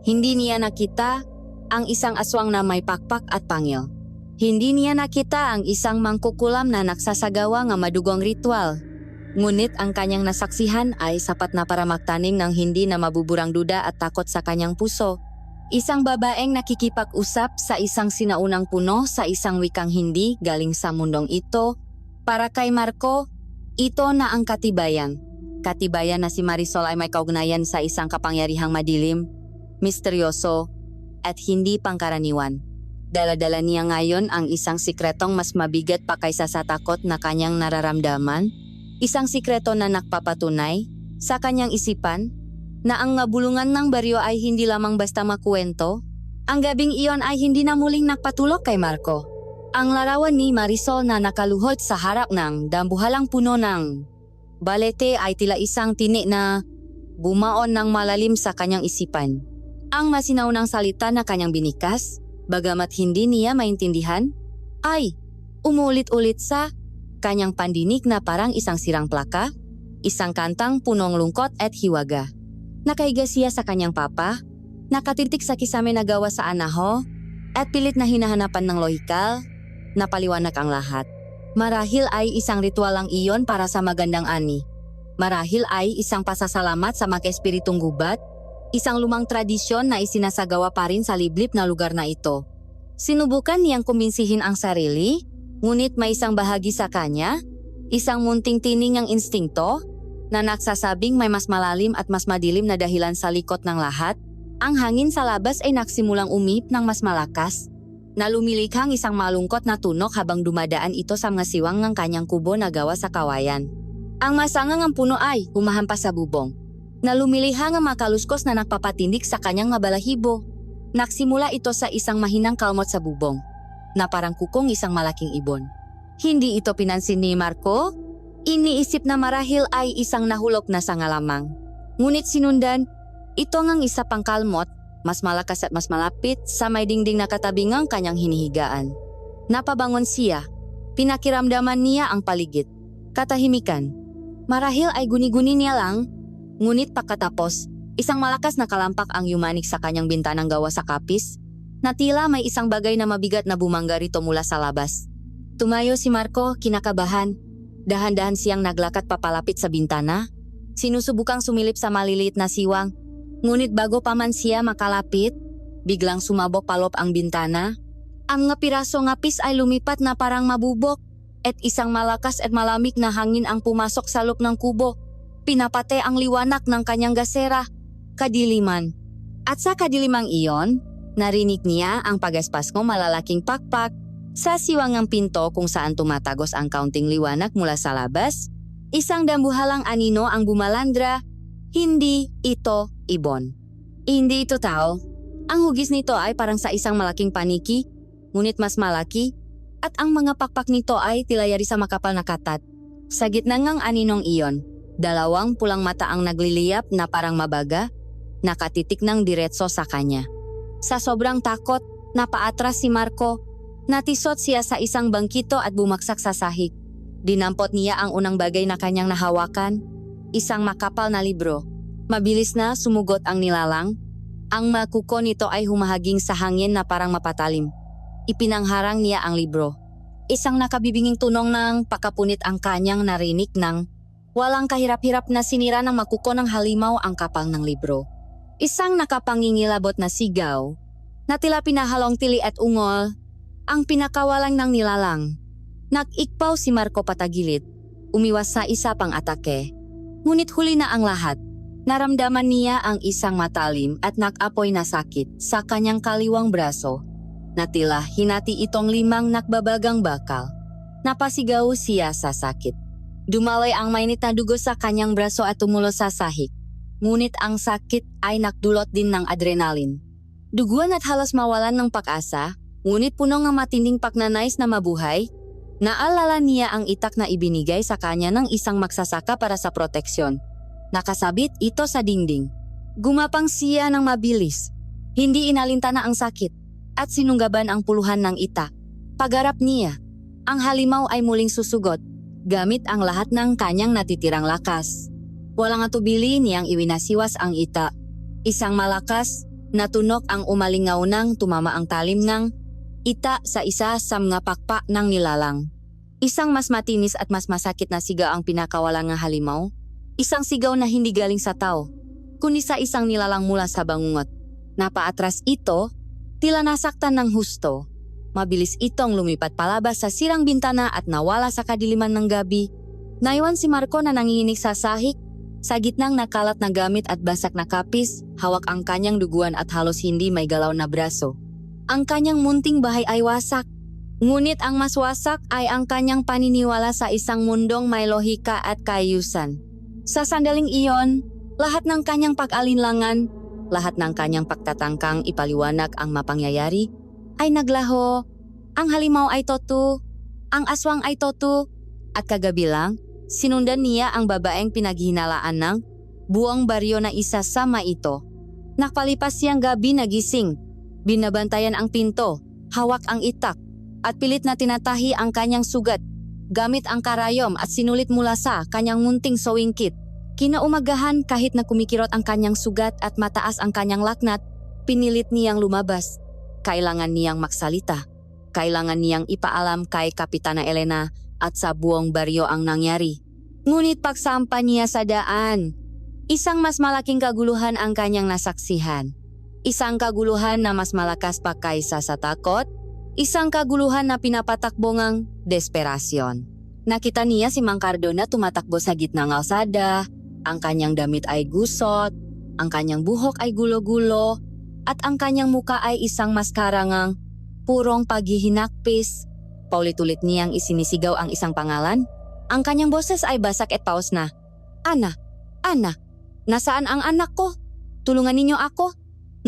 Hindi niya nakita ang isang aswang na may pakpak at pangil. Hindi niya nakita ang isang mangkukulam na nagsasagawa ng madugong ritual. Ngunit ang kanyang nasaksihan ay sapat na para magtanim ng hindi na mabuburang duda at takot sa kanyang puso. Isang babaeng nakikipag-usap sa isang sinaunang puno sa isang wikang hindi galing sa mundong ito. Para kay Marco, ito na ang katibayan. Katibayan na si Marisol ay may kaugnayan sa isang kapangyarihang madilim, misteryoso, at hindi pangkaraniwan. Dala-dala niya ngayon ang isang sikretong mas mabigat pa kaysa sa takot na kanyang nararamdaman. Isang sikreto na nagpapatunay sa kanyang isipan na ang nabulungan ng baryo ay hindi lamang basta makuwento. Ang gabing iyon ay hindi na muling nagpatulog kay Marco. Ang larawan ni Marisol na nakaluhod sa harap ng dambuhalang puno ng balete ay tila isang tini na bumaon ng malalim sa kanyang isipan. Ang masinaunang salita na kanyang binikas, bagamat hindi niya maintindihan, ay umulit-ulit sa kanyang pandinig na parang isang sirang plaka, isang kantang punong lungkot at hiwaga. Nakaiga siya sa kanyang papa, nakatitik sa kisame na gawa sa anaho, at pilit na hinahanapan ng lohikal. Napaliwanag ang lahat. Marahil ay isang ritual lang iyon para sa magandang ani. Marahil ay isang pasasalamat sa mga espiritong gubat, isang lumang tradisyon na isinasagawa pa rin sa liblib na lugar na ito. Sinubukan niyang kumbinsihin ang sarili, ngunit may isang bahagi sa kanya, isang munting tining ng instingto, na nagsasabing may mas malalim at mas madilim na dahilan sa likod ng lahat. Ang hangin sa labas ay nagsimulang umip ng mas malakas, na lumilikhang isang malungkot na tunok habang dumadaan ito sa mga siwang ng kanyang kubo na gawa sa kawayan. Ang masangang ang puno ay humahampas sa bubong, na lumilihang ang makaluskos na nagpapatindig sa kanyang mabalahibo. Nagsimula ito sa isang mahinang kalmot sa bubong, na parang kukong isang malaking ibon. Hindi ito pinansin ni Marco. Iniisip na marahil ay isang nahulog na sanga lamang. Ngunit sinundan, ito ngang isa pang kalmot, mas malakas at mas malapit sa may dingding na katabi ngang kanyang hinihigaan. Napabangon siya. Pinakiramdaman niya ang paligid. Katahimikan. Marahil ay guni-guni niya lang, ngunit pagkatapos, isang malakas na kalampak ang yumanik sa kanyang bintanang gawa sa kapis, na tila may isang bagay na mabigat na bumangga rito mula sa labas. Tumayo si Marco, kinakabahan. Dahan-dahan siyang naglakad papalapit sa bintana. Sinusubukang sumilip sa maliliit na siwang. Ngunit bago pa man siya makalapit, biglang sumabog palop ang bintana. Ang nga piraso ngapis ay lumipat na parang mabubok at isang malakas at malamig na hangin ang pumasok sa loob ng kubo. Pinapatay ang liwanag ng kanyang gasera. Kadiliman. At sa kadilimang iyon, narinig niya ang pagaspas ng malalaking pakpak sa siwangang pinto kung saan tumatagos ang kaunting liwanag mula sa labas. Isang dambuhalang anino ang bumalandra. Hindi ito ibon. Hindi ito tao. Ang hugis nito ay parang sa isang malaking paniki, ngunit mas malaki, at ang mga pakpak nito ay tila yari sa makapal na katat. Sa gitna ngang aninong iyon, dalawang pulang mata ang nagliliyap na parang mabaga, nakatitik ng diretso sa kanya. Sa sobrang takot, napaatras si Marco. Natisot siya sa isang bangkito at bumaksak sa sahig. Dinampot niya ang unang bagay na kanyang nahawakan, isang makapal na libro. Mabilis na sumugot ang nilalang. Ang makuko nito ay humahaging sa hangin na parang mapatalim. Ipinangharang niya ang libro. Isang nakabibinging tunong ng pakapunit ang kanyang narinig ng walang kahirap-hirap na sinira ng makuko ng halimaw ang kapal ng libro. Isang nakapangingilabot na sigaw na tila pinahalong tili at ungol ang pinakawalang ng nilalang. Nag-ikpaw si Marco patagilid, umiwas sa isa pang atake. Ngunit huli na ang lahat. Naramdaman niya ang isang matalim at nakapoy na sakit sa kanyang kaliwang braso. Na tila hinati itong limang nakbabagang bakal. Napasigaw siya sa sakit. Dumalay ang mainit na dugo sa kanyang braso at tumulo sa sahig. Ngunit ang sakit ay nakdulot din ng adrenalin. Duguan at halos mawalan ng pag-asa, ngunit puno ng matinding pagnanais na mabuhay, naalala niya ang itak na ibinigay sa kanya ng isang magsasaka para sa proteksyon. Nakasabit ito sa dingding. Gumapang siya ng mabilis. Hindi inalintana ang sakit at sinunggaban ang puluhan ng itak. Pagharap niya, ang halimaw ay muling susugot gamit ang lahat ng kanyang natitirang lakas. Walang atubili niyang iwinasiwas ang ita. Isang malakas na tunok ang umalingaw nang tumama ang talim ng ita sa isa sa mga pakpak ng nilalang. Isang mas matinis at mas masakit na sigaw ang pinakawalang ng halimaw. Isang sigaw na hindi galing sa tao, kundi sa isang nilalang mula sa bangungot. Napaatras ito, tila nasaktan ng husto. Mabilis itong lumipat palabas sa sirang bintana at nawala sa kadiliman ng gabi. Naiwan si Marco na nanginginig sa sahig. Sa gitnang nakalat na gamit at basak na kapis, hawak ang kanyang duguan at halos hindi may galaw na braso. Ang kanyang munting bahay ay wasak. Ngunit ang mas wasak ay ang kanyang paniniwala sa isang mundong may lohika at kaayusan. Sa sandaling iyon, lahat ng kanyang pag-alinlangan, lahat ng kanyang pagtatangkang ipaliwanag ang mapangyayari, ay naglaho. Ang halimaw ay totu, ang aswang ay totu, at kagabi lang, sinundan niya ang babaeng pinaghinalaan ng buong baryo na isa sama ito. Nakpalipas siyang gabi nagising, binabantayan ang pinto, hawak ang itak, at pilit na tinatahi ang kanyang sugat. Gamit ang karayom at sinulit mula sa kanyang munting sewing kit. Kinaumagahan kahit na kumikirot ang kanyang sugat at mataas ang kanyang laknat, pinilit niyang lumabas. Kailangan niyang magsalita. Kailangan niyang ipaalam kay Kapitana Elena at sa buong baryo ang nangyari. Ngunit pagsampa niya sa daan, isang mas malaking kaguluhan ang kanyang nasaksihan. Isang kaguluhan na mas malakas pa kaysa sa takot. Isang kaguluhan na pinapatakbo ngang desperasyon. Nakita niya si Mang Cardona tumatakbo sa gitna ng alsada, ang kanyang damit ay gusot, ang kanyang buhok ay gulo-gulo, at ang kanyang muka ay isang maskara ngang purong paghihinakpis. Paulit-ulit niyang isinisigaw ang isang pangalan. Ang kanyang boses ay basak at paos na, "Ana, Ana, nasaan ang anak ko? Tulungan ninyo ako.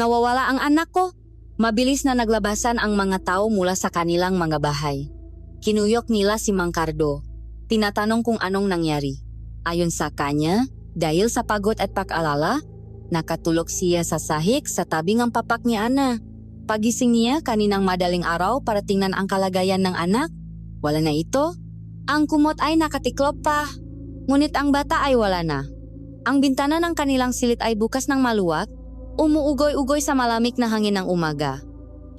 Nawawala ang anak ko." Mabilis na naglabasan ang mga tao mula sa kanilang mga bahay. Kinuyok nila si Mang Cardo. Tinatanong kung anong nangyari. Ayon sa kanya, dahil sa pagod at pag-alala, nakatulog siya sa sahig sa tabi ng papak ni Ana. Pagising niya kaninang madaling araw para tingnan ang kalagayan ng anak, wala na ito. Ang kumot ay nakatiklop pa, ngunit ang bata ay wala na. Ang bintana ng kanilang silid ay bukas ng maluwag, umuugoy-ugoy sa malamig na hangin ng umaga.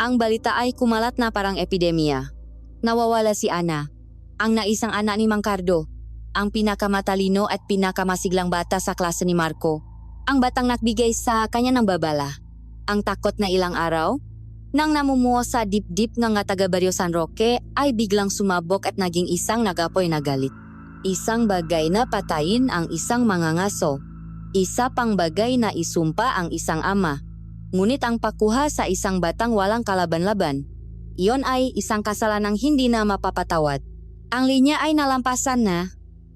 Ang balita ay kumalat na parang epidemya. Nawawala si Ana, ang naisang anak ni Mang Cardo, ang pinakamatalino at pinakamasiglang bata sa klase ni Marco. Ang batang nagbigay sa kanya ng babala. Ang takot na ilang araw, nang namumuo sa dip-dip ng taga Barrio San Roque ay biglang sumabok at naging isang nagapoy na galit. Isang bagay na patayin ang isang mangangaso. Isa pang bagay na isumpa ang isang ama. Ngunit ang pakuha sa isang batang walang kalaban-laban, iyon ay isang kasalanang hindi na mapapatawad. Ang linya ay nalampasan na.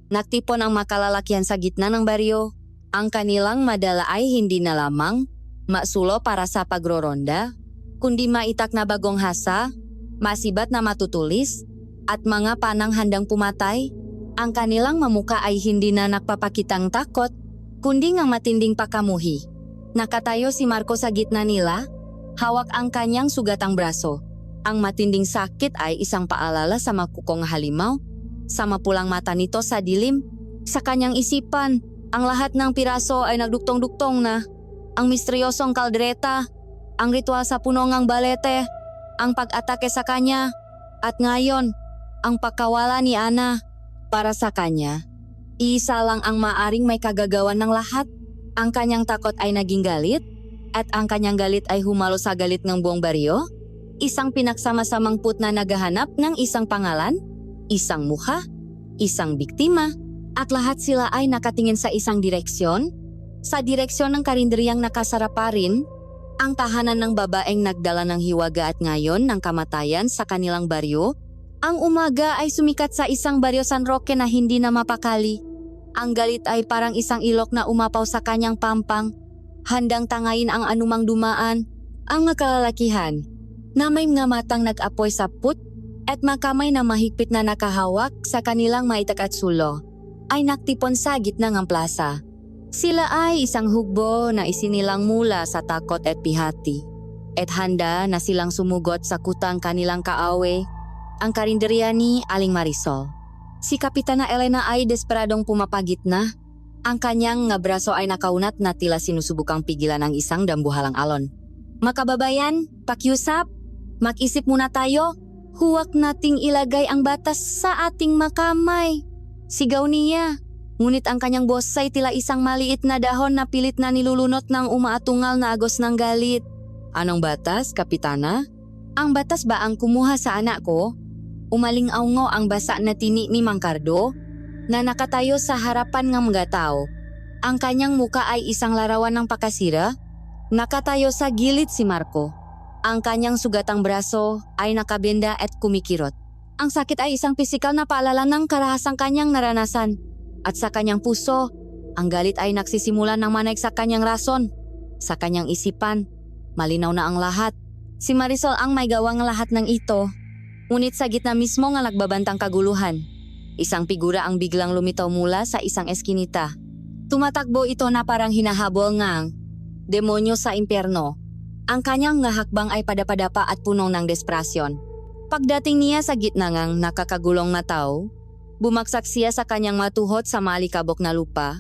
Nagtipon ang makalalakihan sa gitna ng baryo. Ang kanilang madala ay hindi na lamang masulo para sa pagroronda, kundi maitak na bagong hasa, masibat na matutulis, at mga panang handang pumatay. Ang kanilang mamuka ay hindi na nagpapakitang takot, kundi ngang matinding pakamuhi. Nakatayo si Marco sa gitna nila, hawak ang kanyang sugatang braso. Ang matinding sakit ay isang paalala sa makukong halimaw, sa mapulang mata nito sa dilim. Sa kanyang isipan, ang lahat ng piraso ay nagduktong-duktong na. Ang misteryosong kaldereta, ang ritual sa puno ng balete, ang pag-atake sa kanya, at ngayon, ang pagkawala ni Ana. Para sa kanya, isa lang ang maaring may kagagawan ng lahat. Ang kanyang takot ay naging galit, at ang kanyang galit ay humalo sa galit ng buong baryo. Isang pinagsama-samang put na naghahanap ng isang pangalan, isang mukha, isang biktima, at lahat sila ay nakatingin sa isang direksyon, sa direksyon ng karinderyang nakasara pa rin, ang tahanan ng babaeng nagdala ng hiwaga at ngayon ng kamatayan sa kanilang baryo. Ang umaga ay sumikat sa isang Barrio San Roque na hindi na mapakali. Ang galit ay parang isang ilok na umapaw sa kanyang pampang, handang tangayin ang anumang dumaan. Ang nakalalakihan, na may mga matang nag-apoy sa put at makamay na mahigpit na nakahawak sa kanilang maitak at sulo, ay naktipon sa gitna ng plaza. Sila ay isang hugbo na isinilang mula sa takot at pihati, at handa na silang sumugot sa kutang kanilang kaawe, ang karinderya ni Aling Marisol. Si Kapitana Elena ay desperadong pumapagit na. Ang kanyang nga braso ay nakaunat na tila sinusubukang pigilan ang isang dambuhalang alon. Makababayan, pakiusap, mag-isip muna tayo. Huwag nating ilagay ang batas sa ating makamay. Sigaw niya. Ngunit ang kanyang boses ay tila isang maliit na dahon na pilit na nilulunot ng umaatungal na agos ng galit. Anong batas, Kapitana? Ang batas ba ang kumuha sa anak ko? Umaling-awngo ang basa na tini ni Mang Cardo na nakatayo sa harapan ng mga tao. Ang kanyang muka ay isang larawan ng pakasira. Nakatayo sa gilid si Marco. Ang kanyang sugatang braso ay nakabenda at kumikirot. Ang sakit ay isang pisikal na paalala ng karahasang kanyang naranasan. At sa kanyang puso, ang galit ay nagsisimula ng manaig sa kanyang rason. Sa kanyang isipan, malinaw na ang lahat. Si Marisol ang may gawang lahat ng ito. Ngunit sa gitna mismo nga nagbabantang kaguluhan, isang figura ang biglang lumitaw mula sa isang eskinita. Tumatakbo ito na parang hinahabol ngang demonyo sa impyerno. Ang kanyang nga hakbang ay padapadapa at punong ng desperasyon. Pagdating niya sa gitna ngang nakakagulong na tao, bumagsak siya sa kanyang matuhot sa malikabok na lupa.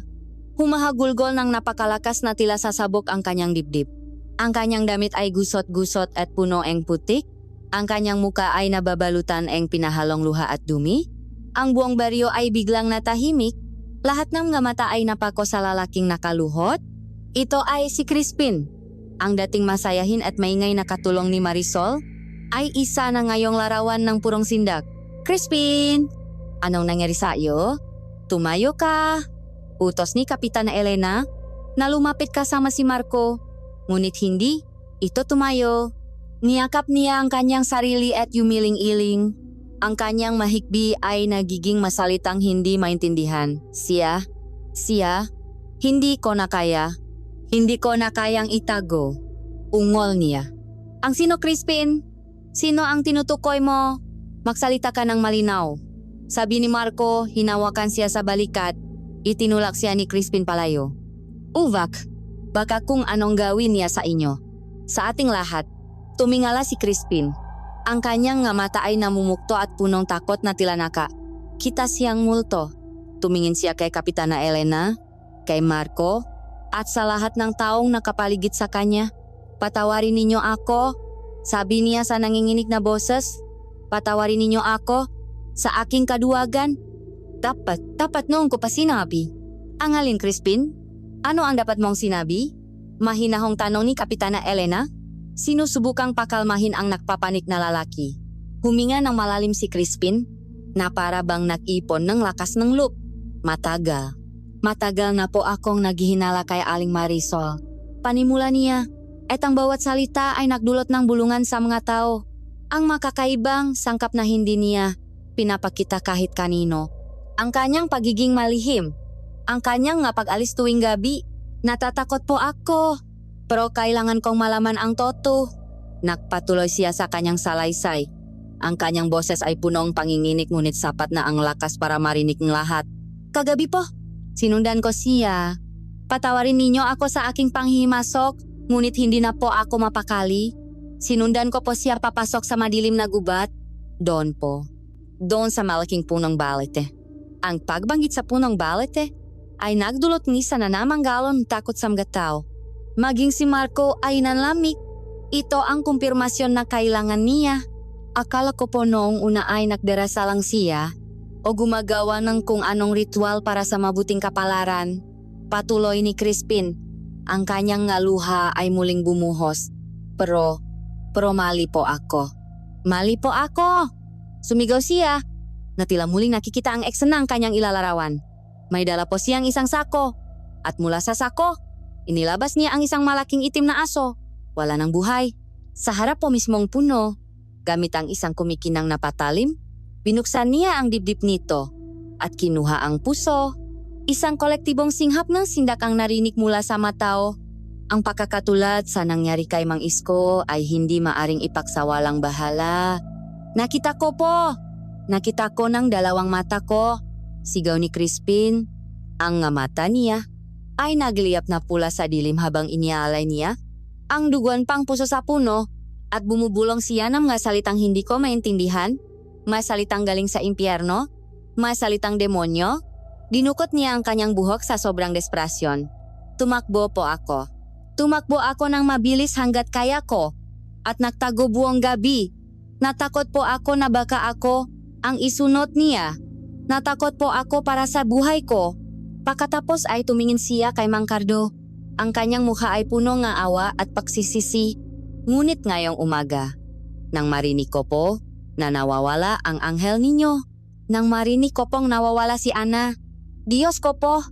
Humahagulgol ng napakalakas na tila sasabog ang kanyang dibdib. Ang kanyang damit ay gusot-gusot at puno ng putik. Ang kanyang muka ay nababalutan ng pinahalong luha at dumi. Ang buong baryo ay biglang natahimik. Lahat ng mga mata ay napako sa lalaking nakaluhot. Ito ay si Crispin. Ang dating masayahin at maingay na katulong ni Marisol ay isa na ngayong larawan ng purong sindak. Crispin! Anong nangyari sa iyo? Tumayo ka! Utos ni Kapitana Elena na lumapit kasama si Marco. Ngunit hindi, ito tumayo. Niyakap niya ang kanyang sarili at yumiling-iling. Ang kanyang mahikbi ay nagiging masalitang hindi maintindihan. Siya, hindi ko na kaya. Hindi ko na kayang itago. Ungol niya. Ang sino, Crispin? Sino ang tinutukoy mo? Magsalita ka ng malinaw. Sabi ni Marco, hinawakan siya sa balikat, itinulak siya ni Crispin palayo. Uvak, baka kung anong gawin niya sa inyo. Sa ating lahat, tumingala si Crispin. Ang kanyang nga mata ay namumukto at punong takot na tila naka. Kita siyang multo. Tumingin siya kay Kapitana Elena, kay Marco, at sa lahat ng taong nakapaligid sa kanya. Patawarin ninyo ako, sabi niya sa nanginginig na boses. Patawarin ninyo ako sa aking kaduwagan. Tapat noong ko pa sinabi. Ang alin, Crispin? Ano ang dapat mong sinabi? Mahinahong tanong ni Kapitana Elena. Sinusubukang pakalmahin ang nakpapanik na lalaki. Huminga ng malalim si Crispin na para bang nag-ipon ng lakas ng loop. Matagal na po akong naghihinala kay Aling Marisol. Panimula niya, at ang bawat salita ay nagdulot ng bulungan sa mga tao. Ang makakaibang sangkap na hindi niya pinapakita kahit kanino. Ang kanyang pagiging malihim, ang kanyang nga pag-alis tuwing gabi. Natatakot po ako. Pero kailangan kong malaman ang totoo. Nagpatuloy siya sa kanyang salaysay. Ang kanyang boses ay punong panginginig ngunit sapat na ang lakas para marinig ng lahat. Kagabi po, sinundan ko siya. Patawarin ninyo ako sa aking panghimasok, ngunit hindi na po ako mapakali. Sinundan ko po siya papasok sa madilim na gubat. Doon po. Doon sa malaking punong balete. Ang pagbanggit sa punong balete ay nagdulot ni sa nanamang galon takot sa mga tao. Maging si Marco ay nanlamig. Ito ang kumpirmasyon na kailangan niya. Akala ko po noong una ay nagdarasal lang siya o gumagawa ng kung anong ritual para sa mabuting kapalaran. Patuloy ni Crispin. Ang kanyang luha ay muling bumuhos. Pero mali po ako. Mali po ako! Sumigaw siya. Na tila muling nakikita ang eksena ng kanyang ilalarawan. May dala po siyang isang sako. At mula sa sako, inilabas niya ang isang malaking itim na aso. Wala ng buhay. Sa harap po mismong puno, gamit ang isang kumikinang na patalim, binuksan niya ang dibdib nito at kinuha ang puso. Isang kolektibong singhap ng sindak ang narinig mula sa matao. Ang pagkakatulad sa nangyari kay Mang Isko ay hindi maaring ipagsawalang bahala. Nakita ko po! Nakita ko ng dalawang mata ko. Sigaw ni Crispin. Ang mata niya ay nagliyap na pula sa dilim habang inialay niya ang duguan pang puso sa puno at bumubulong siya ng mga salitang hindi ko maintindihan, mga salitang galing sa impyerno, mga salitang demonyo. Dinukot niya ang kanyang buhok sa sobrang desperasyon. Tumakbo po ako. Tumakbo ako ng mabilis hanggat kaya ko at nagtago buong gabi. Natakot po ako na baka ako ang isunod niya. Natakot po ako para sa buhay ko. Pagkatapos ay tumingin siya kay Mang Cardo. Ang kanyang mukha ay puno ng awa at pagsisisi. Ngunit ngayong umaga, nang marinig ko po na nawawala ang anghel ninyo, nang marinig ko pong nawawala si Ana, Diyos ko po,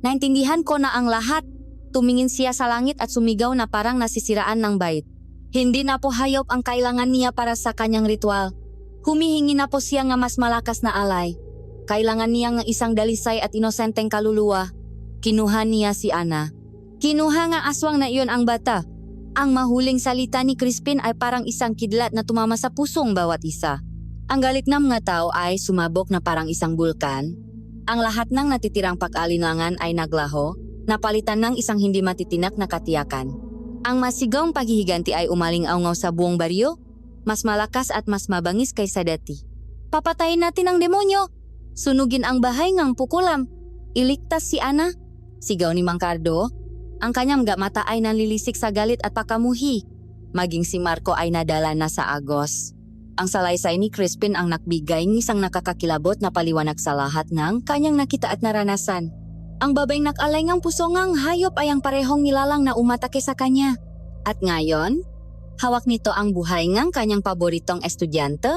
naintindihan ko na ang lahat. Tumingin siya sa langit at sumigaw na parang nasisiraan ng bait. Hindi na po hayop ang kailangan niya para sa kanyang ritual. Humihingi na po siya nga mas malakas na alay. Kailangan niya ng isang dalisay at inosenteng kaluluwa. Kinuha niya si Ana. Kinuha nga aswang na iyon ang bata. Ang mahuling salita ni Crispin ay parang isang kidlat na tumama sa pusong bawat isa. Ang galit ng mga tao ay sumabog na parang isang bulkan. Ang lahat ng natitirang pag-alinlangan ay naglaho, napalitan ng isang hindi matitinak na katiyakan. Ang masigawng paghihiganti ay umaling-aungaw sa buong baryo, mas malakas at mas mabangis kaysa dati. Papatayin natin ang demonyo! Sunugin ang bahay ngang pukulam! Iligtas si Ana! Sigaw ni Mang Cardo. Ang kanyang mata ay nanlilisik sa galit at pakamuhi. Maging si Marco ay nadala na sa agos. Ang salaysay ni Crispin ang nakbigay ng isang nakakakilabot na paliwanag sa lahat ng kanyang nakita at naranasan. Ang babaeng nakalay ngang puso ngang hayop ay ang parehong nilalang na umatake sa kanya. At ngayon, hawak nito ang buhay ngang kanyang paboritong estudyante.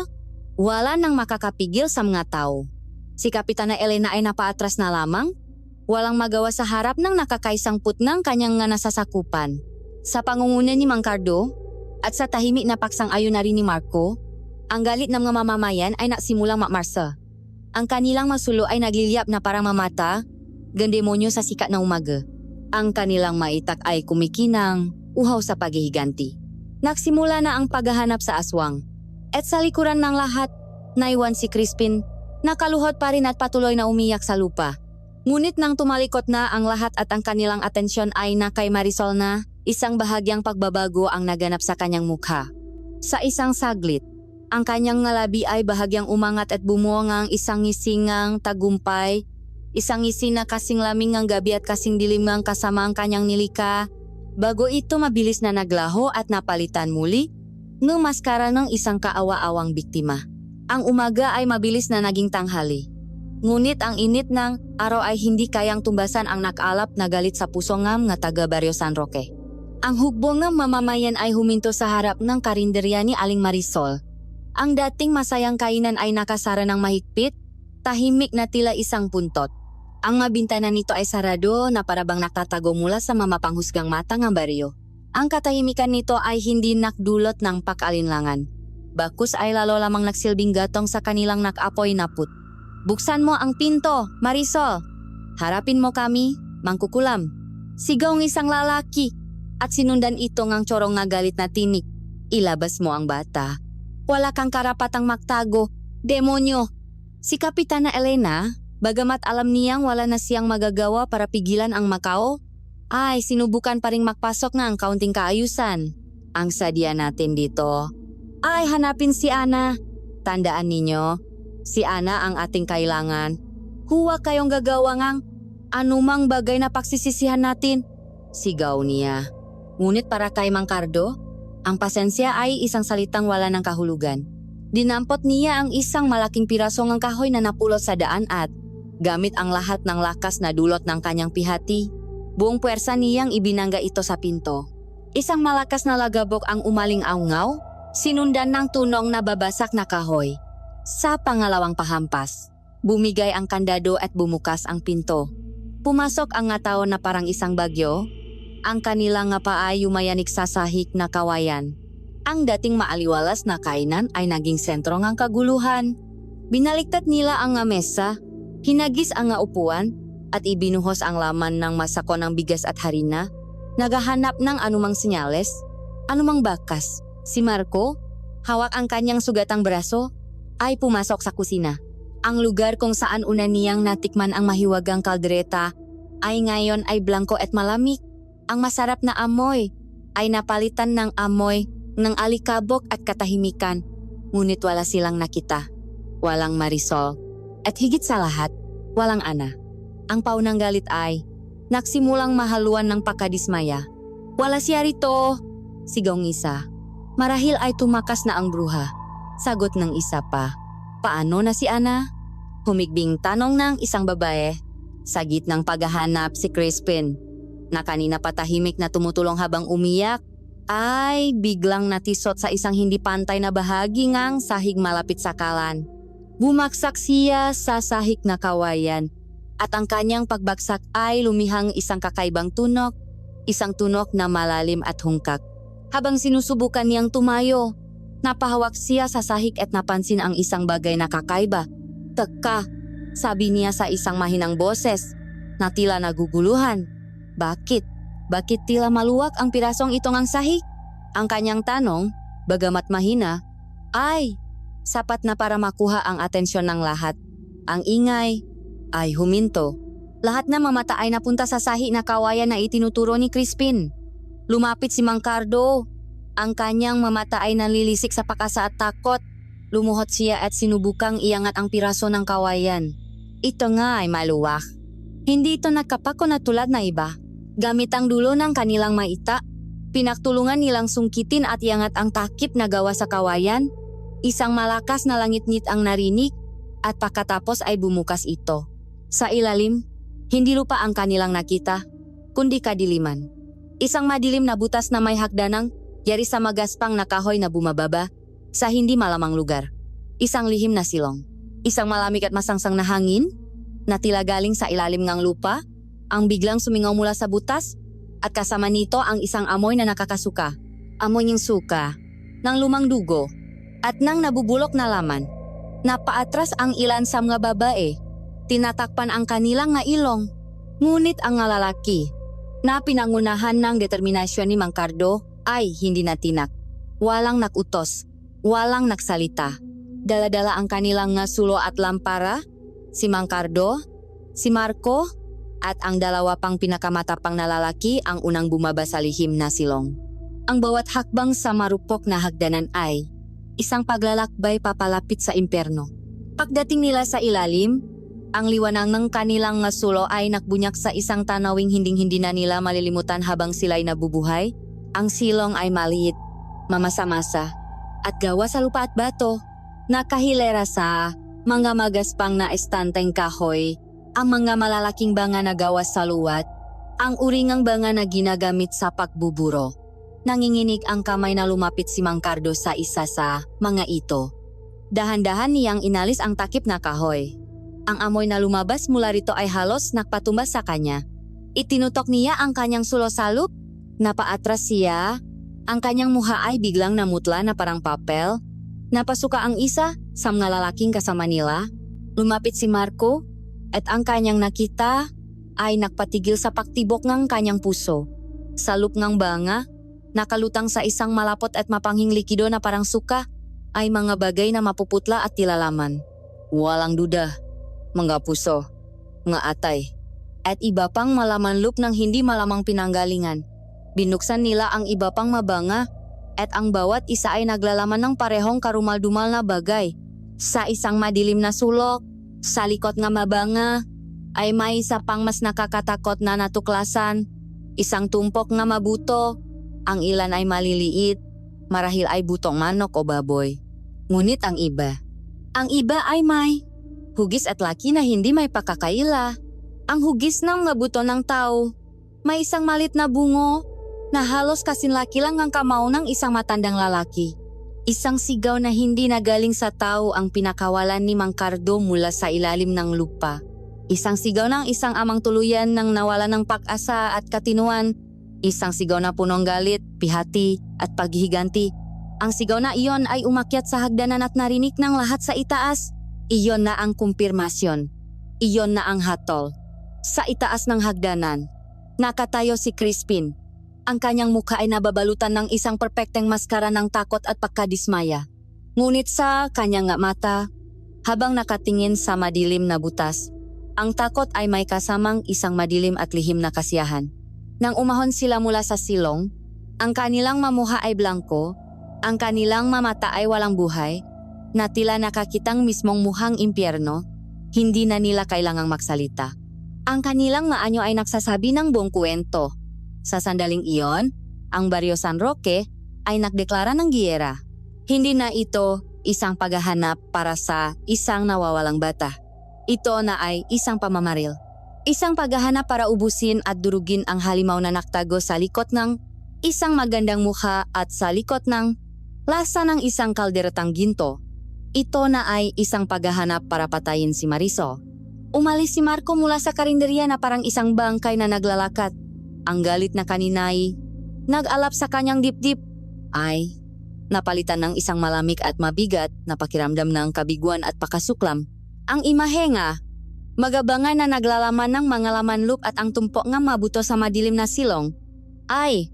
Wala nang makakapigil sa mga tao. Si Kapitana Elena ay napaatras na lamang. Walang magawa sa harap ng nakakaisangput ng kanyang nga nasasakupan. Sa pangunguna ni Mang Cardo at sa tahimik na paksang-ayon na rin ni Marco, ang galit ng mga mamamayan ay nagsimulang mamarsa. Ang kanilang masulo ay nagliliyap na parang mamata, gandemonyo sa sikat na umaga. Ang kanilang maitak ay kumikinang, uhaw sa paghihiganti. Nagsimula na ang paghahanap sa aswang. At sa likuran ng lahat, Naiwan si Crispin, nakaluhod pa rin at patuloy na umiyak sa lupa. Ngunit nang tumalikot na ang lahat at ang kanilang atensyon ay na kay Marisol na, isang bahagyang pagbabago ang naganap sa kanyang mukha. Sa isang saglit, ang kanyang ngalabi ay bahagyang umangat at bumuo ang isang ngisingang tagumpay, isang ngisi na kasing laming ang gabi at kasing dilim ang kasama ang kanyang nilika. Bago ito mabilis na naglaho at napalitan muli, ng maskara ng isang kaawa-awang biktima. Ang umaga ay mabilis na naging tanghali. Ngunit ang init ng araw ay hindi kayang tumbasan ang nakaalap na galit sa puso ng taga Barrio San Roque. Ang hukbong ng mamamayan ay huminto sa harap ng karinderya ni Aling Marisol. Ang dating masayang kainan ay nakasara ng mahigpit, tahimik na tila isang puntot. Ang mabintana nito ay sarado na parabang nakatago mula sa mamapanghusgang mata ng baryo. Ang katahimikan nito ay hindi nakdulot ng pag-alinlangan. Bakus ay lalo lamang nagsilbing gatong sa kanilang nakapoy na put. Buksan mo ang pinto, Marisol! Harapin mo kami, mangkukulam. Sigaw ng isang lalaki at sinundan ito ng tsorong nga galit na tinik. Ilabas mo ang bata. Wala kang karapatang magtago, demonyo! Si Kapitana Elena, bagamat alam niyang wala na siyang magagawa para pigilan ang Macao, ay sinubukan pa ring magpasok ng kaunting kaayusan. Ang sadya natin dito ay hanapin si Ana. Tandaan ninyo, si Ana ang ating kailangan. Huwag kayong gagawa ng anumang bagay na pagsisisihan natin. Sigaw niya. Ngunit para kay Mang Cardo, ang pasensya ay isang salitang wala ng kahulugan. Dinampot niya ang isang malaking piraso ng kahoy na napulot sa daan at, gamit ang lahat ng lakas na dulot ng kanyang pihati, buong puwersa niyang ibinangga ito sa pinto. Isang malakas na lagabok ang umaling-aungaw, sinundan ng tunong na babasak na kahoy. Sa pangalawang pahampas, bumigay ang kandado at bumukas ang pinto. Pumasok ang nga tao na parang isang bagyo. Ang kanilang nga paay yumayanik sa sahik na kawayan. Ang dating maaliwalas na kainan ay naging sentro ng kaguluhan. Binaliktad nila ang nga mesa, hinagis ang nga upuan, at ibinuhos ang laman ng masako ng bigas at harina. Naghahanap ng anumang senyales, anumang bakas. Si Marco, hawak ang kanyang sugatang braso, ay pumasok sa kusina. Ang lugar kung saan una niyang natikman ang mahiwagang kaldereta ay ngayon ay blanko at malamig. Ang masarap na amoy ay napalitan ng amoy ng alikabok at katahimikan. Ngunit wala silang nakita. Walang Marisol. At higit sa lahat, walang Ana. Ang paunang galit ay nagsimulang mahaluan ng pakadismaya. Wala siya rito, sigaw ng isa. Marahil ay tumakas na ang bruha. Sagot ng isa pa. Paano na si Ana? Humigbing tanong ng isang babae. Sa gitnang paghahanap si Crispin, na kanina patahimik na tumutulong habang umiyak, ay biglang natisot sa isang hindi pantay na bahagi ngang sahig malapit sa kalan. Bumaksak siya sa sahig na kawayan at ang kanyang pagbagsak ay lumihang isang kakaibang tunok, isang tunok na malalim at hungkak. Habang sinusubukan niyang tumayo, napahawak siya sa sahig at napansin ang isang bagay na kakaiba. Teka, sabi niya sa isang mahinang boses na tila naguguluhan. Bakit? Bakit tila maluwag ang pirasong ito ng sahig? Ang kanyang tanong, bagamat mahina, ay sapat na para makuha ang atensyon ng lahat. Ang ingay ay huminto. Lahat na mamata ay napunta sa sahig na kawayan na itinuturo ni Crispin. Lumapit si Mang Cardo. Ang kanyang mamata ay nalilisik sa pakasa at takot. Lumuhod siya at sinubukang iangat ang piraso ng kawayan. Ito nga ay maluwak. Hindi ito nakapako na tulad na iba. Gamit ang dulo ng kanilang maita, pinaktulungan nilang sungkitin at iangat ang takip na gawa sa kawayan. Isang malakas na langit-ngit ang narinig at pagkatapos ay bumukas ito. Sa ilalim, hindi lupa ang kanilang nakita, kundi kadiliman. Isang madilim na butas na may hagdanang yari sa magaspang na kahoy na bumababa sa hindi malamang lugar. Isang lihim na silong. Isang malamig at masangsang na hangin na tila galing sa ilalim ng lupa ang biglang sumingaw mula sa butas at kasama nito ang isang amoy na nakakasuka. Amoy ng suka, ng lumang dugo at ng nabubulok na laman. Napaatras ang ilan sa mga babae. Tinatakpan ang kanilang nga ilong. Ngunit ang nga lalaki na pinangunahan ng determinasyon ni Mang Cardo ay hindi natinak. Walang nakutos, walang nagsalita. Dala-dala ang kanilang nga sulo at lampara, si Mang Cardo, si Marco, at ang dalawa pang pinakamatapang na lalaki ang unang bumaba sa lihim na silong. Ang bawat hakbang sa marupok na hagdanan ay isang paglalakbay papalapit sa impyerno. Pagdating nila sa ilalim, ang liwanag ng kanilang nga sulo ay nakbunyak sa isang tanawing hinding-hindi na nila malilimutan habang sila'y nabubuhay. Ang silong ay maliit, mamasa-masa, at gawa sa lupa at bato. Nakahilera sa mga magaspang na estanteng kahoy, ang mga malalaking banga na gawa sa luwat, ang uringang banga na ginagamit sa pagbuburo. Nanginginig ang kamay na lumapit si Mang Cardo sa isa sa mga ito. Dahan-dahan niyang inalis ang takip na kahoy. Ang amoy na lumabas mula rito ay halos nakpatumbas sa kanya. Itinutok niya ang kanyang sulo-salop, napaatras siya. Ang kanyang mukha ay biglang namutla na parang papel. Napasuka ang isa sa mga lalaking kasama nila. Lumapit si Marco at ang kanyang nakita ay nakpatigil sa paktibok ng kanyang puso. Salup ng banga, nakalutang sa isang malapot at mapanghing likido na parang suka, ay mga bagay na mapuputla at tilalaman. Walang duda, mga puso, mga atay, at iba pang malamanlup ng hindi malamang pinanggalingan. Binuksan nila ang iba pang mabanga at ang bawat isa ay naglalaman ng parehong karumal-dumal na bagay. Sa isang madilim na sulok, sa likod nga mabanga, ay may isa pang mas nakakatakot na natuklasan. Isang tumpok nga mabuto, ang ilan ay maliliit, marahil ay butong manok o baboy. Ngunit ang iba ay may hugis at laki na hindi may pakakaila. Ang hugis ng mabuto ng tao, may isang malit na bungo na halos kasinlaki lang ang kamao ng isang matandang lalaki. Isang sigaw na hindi nagaling sa tao ang pinakawalan ni Mang Cardo mula sa ilalim ng lupa. Isang sigaw ng isang amang tuluyan nang nawala ng pag-asa at katinuan. Isang sigaw na punong galit, pihati at paghihiganti. Ang sigaw na iyon ay umakyat sa hagdanan at narinig ng lahat sa itaas. Iyon na ang kumpirmasyon. Iyon na ang hatol. Sa itaas ng hagdanan, nakatayo si Crispin. Ang kanyang mukha ay nababalutan ng isang perpekteng maskara ng takot at pagkadismaya. Ngunit sa kanyang mata, habang nakatingin sa madilim na butas, ang takot ay may kasamang isang madilim at lihim na kasiyahan. Nang umahon sila mula sa silong, ang kanilang mamuha ay blanko, ang kanilang mamata ay walang buhay, na tila nakakitang mismong muhang impyerno, hindi na nila kailangang magsalita. Ang kanilang maanyo ay nagsasabi ng buong kwento. Sa sandaling iyon, ang Baryo San Roque ay nagdeklara ng giyera. Hindi na ito isang paghahanap para sa isang nawawalang bata. Ito na ay isang pamamaril. Isang paghahanap para ubusin at durugin ang halimaw na naktago sa likod ng isang magandang mukha at sa likod ng lasa ng isang kalderetang ginto. Ito na ay isang paghahanap para patayin si Marisol. Umalis si Marco mula sa karinderya na parang isang bangkay na naglalakad. Ang galit na kaninay, nag-alap sa kanyang dibdib, ay napalitan ng isang malamig at mabigat na pakiramdam ng kabiguan at pakasuklam. Ang imahe nga, magabangan na naglalaman ng mga lamanlup at ang tumpok nga mabuto sa madilim na silong, ay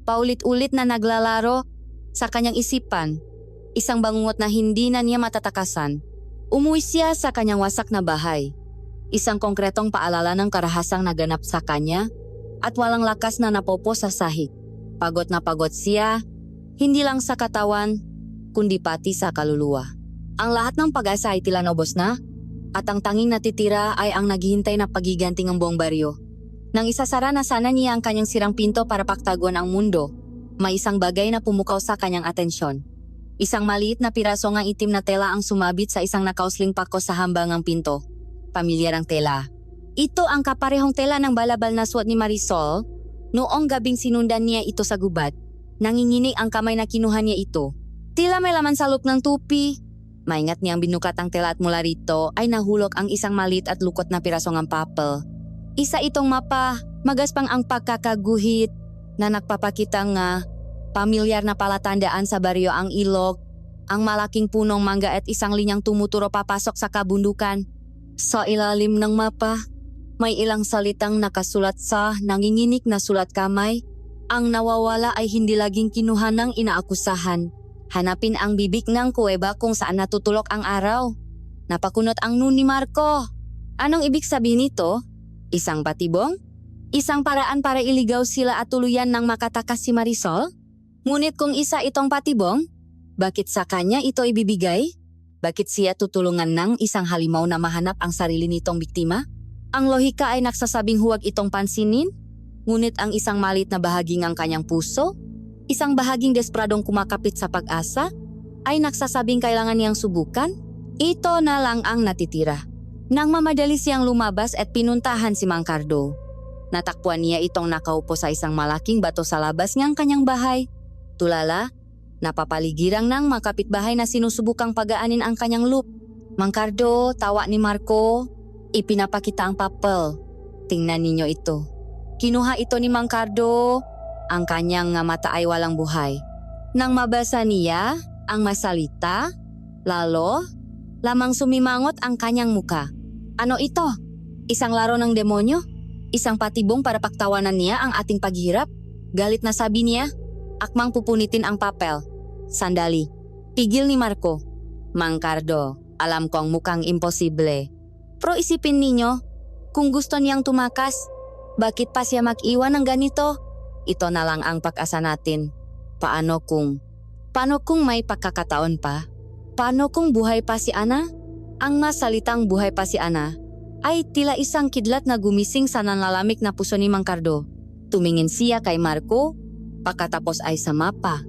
paulit-ulit na naglalaro sa kanyang isipan. Isang bangungot na hindi na niya matatakasan. Umuwi siya sa kanyang wasak na bahay. Isang konkretong paalala ng karahasang naganap sa kanya at walang lakas na napopo sa sahig. Pagod na pagod siya, hindi lang sa katawan, kundi pati sa kaluluwa. Ang lahat ng pag-asa ay tila naubos na, at ang tanging natitira ay ang naghihintay na pagiganting ang buong baryo. Nang isasara na sana niya ang kanyang sirang pinto para paktagon ang mundo, may isang bagay na pumukaw sa kanyang atensyon. Isang maliit na piraso ng itim na tela ang sumabit sa isang nakausling pako sa hambangang pinto. Pamilyar ang tela. Ito ang kaparehong tela ng balabal na suot ni Marisol noong gabing sinundan niya ito sa gubat. Nanginginig ang kamay na kinuha niya ito. Tila may laman sa loop ng tupi. Maingat niyang binukat ang tela at mula rito ay nahulog ang isang malit at lukot na piraso ng papel. Isa itong mapa, magaspang ang pagkakaguhit na nagpapakita nga pamilyar na palatandaan sa baryo ang ilog, ang malaking punong mangga at isang linyang tumuturo papasok sa kabundukan. Sa ilalim ng mapa, may ilang salitang nakasulat sa nanginginig na sulat kamay. Ang nawawala ay hindi laging kinuha ng inaakusahan. Hanapin ang bibig ng kuweba kung saan natutulok ang araw. Napakunot ang nun ni Marco. Anong ibig sabihin nito? Isang patibong? Isang paraan para iligaw sila at tuluyan ng makatakas si Marisol? Ngunit kung isa itong patibong, bakit sa kanya ito ibibigay? Bakit siya tutulungan ng isang halimaw na mahanap ang sarili nitong biktima? Ang lohika ay nagsasabing huwag itong pansinin, ngunit ang isang malit na bahaging ang kanyang puso, isang bahaging despradong kumakapit sa pag-asa, ay nagsasabing kailangan niyang subukan. Ito na lang ang natitira. Nang mamadali siyang lumabas at pinuntahan si Mang Cardo, natakpuan niya itong nakaupo sa isang malaking bato sa labas ng kanyang bahay. Tulala, napapaligirang ng mga kapitbahay na sinusubukang pagaanin ang kanyang loop. Mang Cardo, tawa ni Marco, ipinapakita ang papel. Tingnan ninyo ito. Kinuha ito ni Mang Cardo. Ang kanyang mata ay walang buhay. Nang mabasa niya ang masalita, lalo, lamang sumimangot ang kanyang muka. Ano ito? Isang laro ng demonyo? Isang patibong para paktawanan niya ang ating paghirap? Galit na sabi niya, akmang pupunitin ang papel. Sandali. Pigil ni Marco. Mang Cardo, alam kong mukhang imposible. Pero isipin ninyo, kung gusto niyang tumakas, bakit pa siya mag-iwan ng ganito? Ito na lang ang pag-asa natin. Paano kung may pagkakataon pa? Paano kung buhay pa si Ana? Ang masalitang buhay pa si Ana ay tila isang kidlat na gumising sa nanlalamig na puso ni Mang Cardo. Tumingin siya kay Marco, pagkatapos ay sa mapa.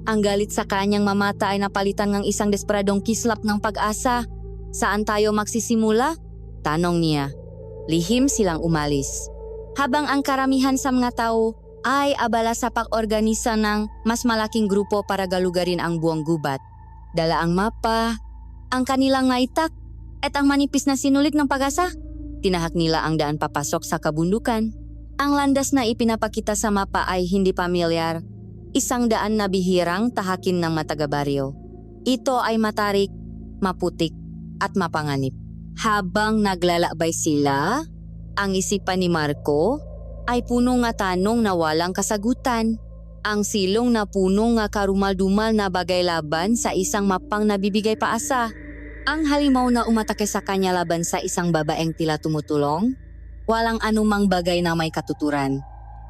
Ang galit sa kanyang mamata ay napalitan ng isang desperadong kislap ng pag-asa. Saan tayo magsisimula? Tanong niya. Lihim silang umalis. Habang ang karamihan sa mga tao ay abala sa pag-organisa ng mas malaking grupo para galugarin ang buong gubat. Dala ang mapa, ang kanilang naitak, at ang manipis na sinulit ng pag-asa. Tinahak nila ang daan papasok sa kabundukan. Ang landas na ipinapakita sa mapa ay hindi pamilyar. Isang daan na bihirang tahakin ng matagabaryo. Ito ay matarik, maputik, at mapanganib. Habang naglalakbay sila, ang isipan ni Marco ay puno nga tanong na walang kasagutan. Ang silong na puno nga karumal-dumal na bagay laban sa isang mapang nabibigay paasa. Ang halimaw na umatake sa kanya laban sa isang babaeng tila tumutulong. Walang anumang bagay na may katuturan.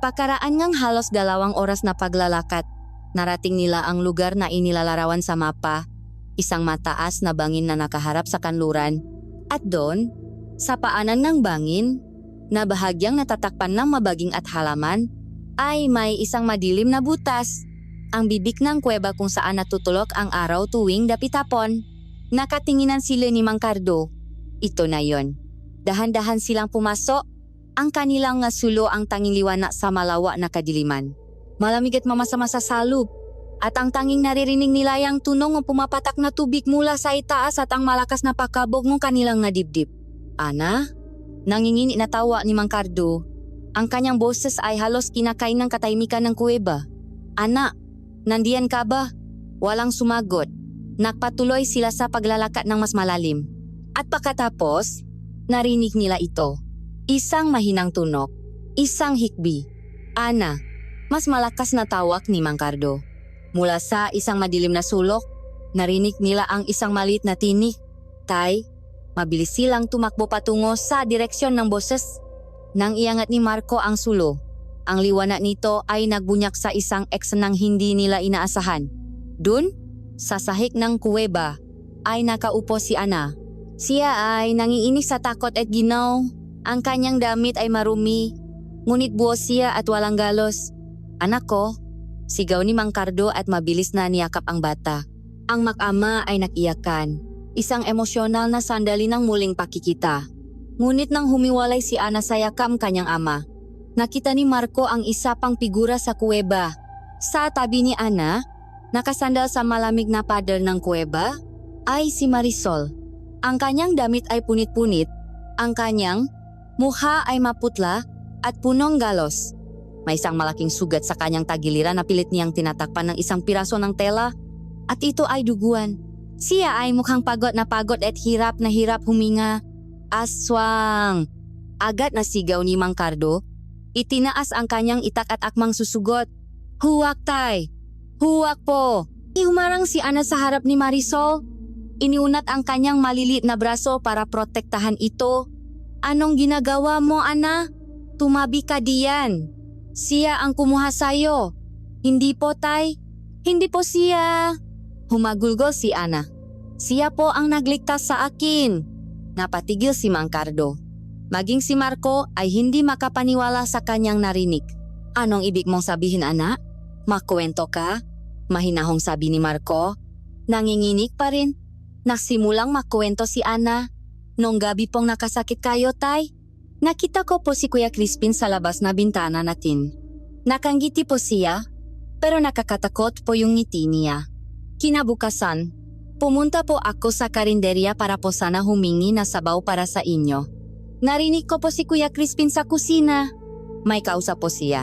Pakaraan ngang halos 2 oras na paglalakad, narating nila ang lugar na inilalarawan sa mapa. Isang mataas na bangin na nakaharap sa kanluran. At doon, sa paanan ng bangin, na bahagyang natatakpan ng mabaging at halaman, ay may isang madilim na butas, ang bibig ng kuweba kung saan natutulok ang araw tuwing dapitapon. Nakatinginan sila ni Mang Cardo. Ito na yon. Dahan-dahan silang pumasok, ang kanilang nga sulo ang tanging liwanag sa malawa na kadiliman. Malamig at mamasa-masa sa loob, at ang tanging naririnig nila yung tunog ng pumapatak na tubig mula sa itaas at ang malakas na pakabog ng kanilang nadibdib. Ana? Nangingin inatawa ni Mang Cardo. Ang kanyang boses ay halos kinakain ng katahimikan ng kuweba. Ana, nandiyan ka ba? Walang sumagot. Nagpatuloy sila sa paglalakad ng mas malalim. At pagkatapos, narinig nila ito. Isang mahinang tunog, isang hikbi. Ana, mas malakas na tawag ni Mang Cardo. Mula sa isang madilim na sulok, narinig nila ang isang maliit na tinig. Tay, mabilis silang tumakbo patungo sa direksyon ng boses. Nang iangat ni Marco ang sulo, ang liwanag nito ay nagbunyak sa isang eksenang hindi nila inaasahan. Dun, sa sahig ng kuweba, ay nakaupo si Ana. Siya ay nangiinis sa takot at ginaw. Ang kanyang damit ay marumi, ngunit buos siya at walang galos. Anak ko, sigaw ni Mang Cardo at mabilis na niyakap ang bata. Ang mag-ama ay nakiyakan. Isang emosyonal na sandali ng muling pakikita. Ngunit nang humiwalay si Ana sa yakam kanyang ama, nakita ni Marco ang isa pang figura sa kuweba. Sa tabi ni Ana, nakasandal sa malamig na pader ng kuweba, ay si Marisol. Ang kanyang damit ay punit-punit, ang kanyang mukha ay maputla at punong galos. May isang malaking sugat sa kanyang tagiliran na pilit niyang tinatakpan ng isang piraso ng tela, at ito ay duguan. Siya ay mukhang pagod at hirap na hirap huminga. Aswang! Agad na sigaw ni Mang Cardo. Itinaas ang kanyang itak at akmang susugot. Huwag tay! Huwag po! Humarang si Ana sa harap ni Marisol. Iniunat ang kanyang maliliit na braso para protektahan ito. Anong ginagawa mo, Ana? Tumabi ka diyan. Siya ang kumuha sa'yo. Hindi po, Tay. Hindi po siya. Humagulgol si Ana. Siya po ang nagligtas sa akin. Napatigil si Mang Cardo. Maging si Marco ay hindi makapaniwala sa kanyang narinig. Anong ibig mong sabihin, Ana? Makwento ka? Mahinahong sabi ni Marco. Nanginginig pa rin. Nagsimulang makwento si Ana. Nung gabi pong nakasakit kayo, Tay. Nakita ko po si Kuya Crispin sa labas na bintana natin. Nakanggiti po siya, pero nakakatakot po yung ngiti niya. Kinabukasan, pumunta po ako sa karinderya para po sana humingi na sabaw para sa inyo. Narinig ko po si Kuya Crispin sa kusina. May kausap po siya,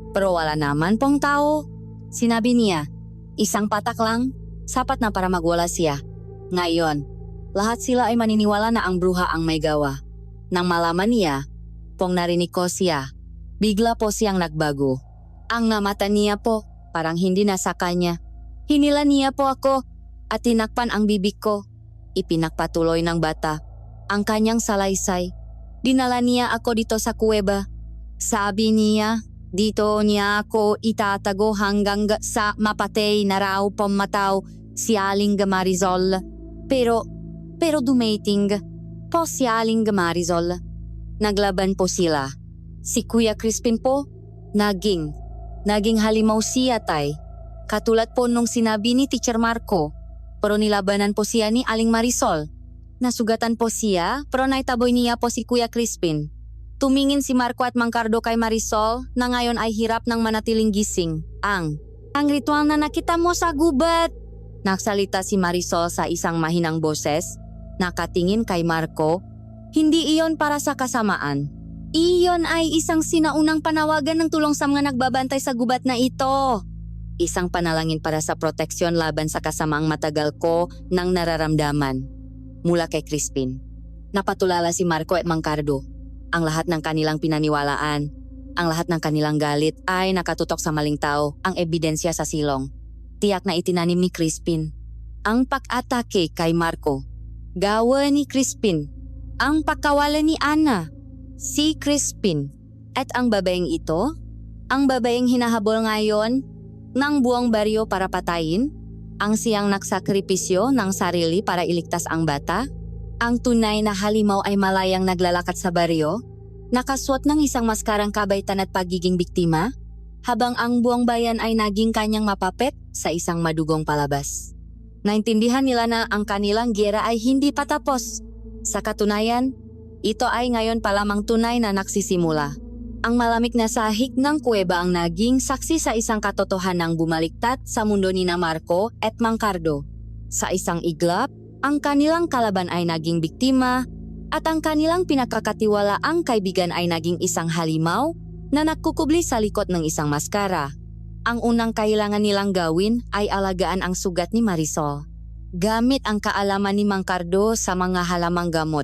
pero wala naman pong tao. Sinabi niya, isang patak lang, sapat na para magwala siya. Ngayon, lahat sila ay maniniwala na ang bruha ang may gawa. Nang malaman niya, pong narinig ko siya, bigla po siyang nagbago. Ang mata niya po, parang hindi na sa kanya. Hinila niya po ako at tinakpan ang bibig ko. Ipinagpatuloy ng bata ang kanyang salaysay. Dinala niya ako dito sa kuweba. Sabi niya, dito niya ako itatago hanggang sa mapatay na raw pumataw si Aling Marisol. Pero dumating po si Aling Marisol. Naglaban po sila. Si Kuya Crispin po, naging halimaw siya, Tay. Katulad po nung sinabi ni Teacher Marco, pero nilabanan po siya ni Aling Marisol. Nasugatan po siya, pero naitaboy niya po si Kuya Crispin. Tumingin si Marco at Mang Cardo kay Marisol na ngayon ay hirap ng manatiling gising. Ang ritual na nakita mo sa gubat. Nagsalita si Marisol sa isang mahinang boses. Nakatingin kay Marco. Hindi iyon para sa kasamaan. Iyon ay isang sinaunang panawagan ng tulong sa mga nagbabantay sa gubat na ito. Isang panalangin para sa proteksyon laban sa kasamaang matagal ko nang nararamdaman. Mula kay Crispin. Napatulala si Marco at Mang Cardo. Ang lahat ng kanilang pinaniwalaan, ang lahat ng kanilang galit ay nakatutok sa maling tao, ang ebidensya sa silong. Tiyak na itinanim ni Crispin. Ang pag-atake kay Marco. Gawa ni Crispin. Ang pagkawala ni Ana. Si Crispin. At ang babaeng ito? Ang babaeng hinahabol ngayon ng buong baryo para patayin? Ang siyang nagsakripisyo ng sarili para iligtas ang bata? Ang tunay na halimaw ay malayang naglalakad sa baryo? Nakasuot ng isang maskarang kabaitan at pagiging biktima? Habang ang buong bayan ay naging kanyang mapapet sa isang madugong palabas. Naintindihan nila na ang kanilang giyera ay hindi pa tapos. Sa katunayan, ito ay ngayon pa lamang tunay na nagsisimula. Ang malamig na sahig ng kuweba ang naging saksi sa isang katotohanang bumaliktad sa mundo ni na Marco at Mang Cardo. Sa isang iglap, ang kanilang kalaban ay naging biktima at ang kanilang pinakakatiwalaang kaibigan ay naging isang halimaw na nagkukubli sa likod ng isang maskara. Ang unang kailangan nilang gawin ay alagaan ang sugat ni Marisol. Gamit ang kaalaman ni Mang Cardo sa mga halamang gamot.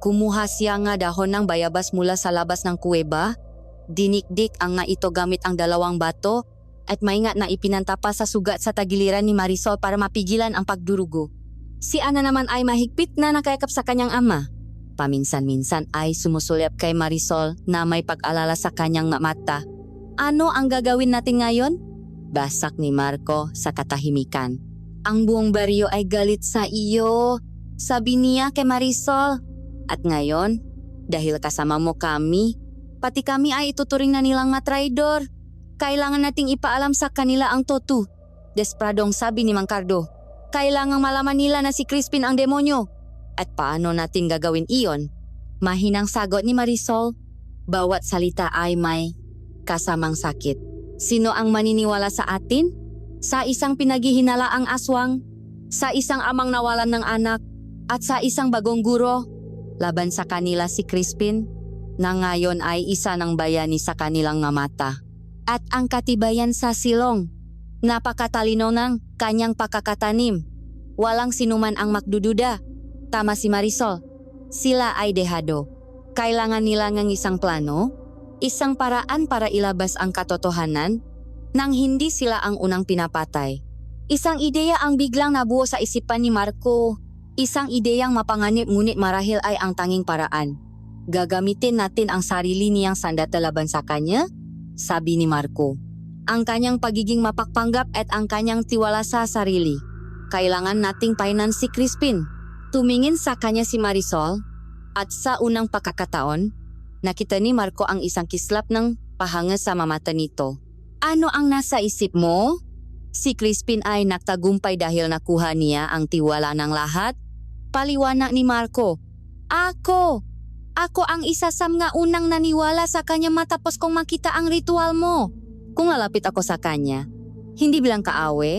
Kumuha siya nga dahon ng bayabas mula sa labas ng kuweba. Dinikdik ang nga ito gamit ang dalawang bato at maingat na ipinantapa sa sugat sa tagiliran ni Marisol para mapigilan ang pagdurugo. Si Ana naman ay mahigpit na nakayakap sa kanyang ama. Paminsan-minsan ay sumusulyap kay Marisol na may pag-alala sa kanyang mata. Ano ang gagawin natin ngayon? Basak ni Marco sa katahimikan. Ang buong baryo ay galit sa iyo, sabi niya kay Marisol. At ngayon, dahil kasama mo kami, pati kami ay ituturing na nilang matraidor. Kailangan nating ipaalam sa kanila ang totoo. Despradong sabi ni Mang Cardo. Kailangang malaman nila na si Crispin ang demonyo. At paano natin gagawin iyon? Mahinang sagot ni Marisol. Bawat salita ay may kasamang sakit. Sino ang maniniwala sa atin? Sa isang pinaghihinalaang aswang? Sa isang amang nawalan ng anak? At sa isang bagong guro? Laban sa kanila si Crispin, na ngayon ay isa ng bayani sa kanilang mga mata. At ang katibayan sa silong. Napakatalino ng kanyang pakakatanim. Walang sinuman ang magdududa. Tama si Marisol. Sila ay dehado. Kailangan nila ng isang plano, isang paraan para ilabas ang katotohanan nang hindi sila ang unang pinapatay. Isang ideya ang biglang nabuo sa isipan ni Marco. Isang ideyang mapanganib ngunit marahil ay ang tanging paraan. Gagamitin natin ang sarili niyang sandata laban sa kanya, sabi ni Marco. Ang kanyang pagiging mapagpanggap at ang kanyang tiwala sa sarili. Kailangan nating painan si Crispin. Tumingin sa kanya si Marisol at sa unang pagkakataon, nakita ni Marco ang isang kislap ng pahanga sa mata nito. Ano ang nasa isip mo? Si Crispin ay nagtagumpay dahil nakuha niya ang tiwala ng lahat. Paliwanag ni Marco. Ako ang isa sa mga unang naniwala sa kanya matapos kong makita ang ritual mo. Kung lalapit ako sa kanya, hindi bilang kaawe,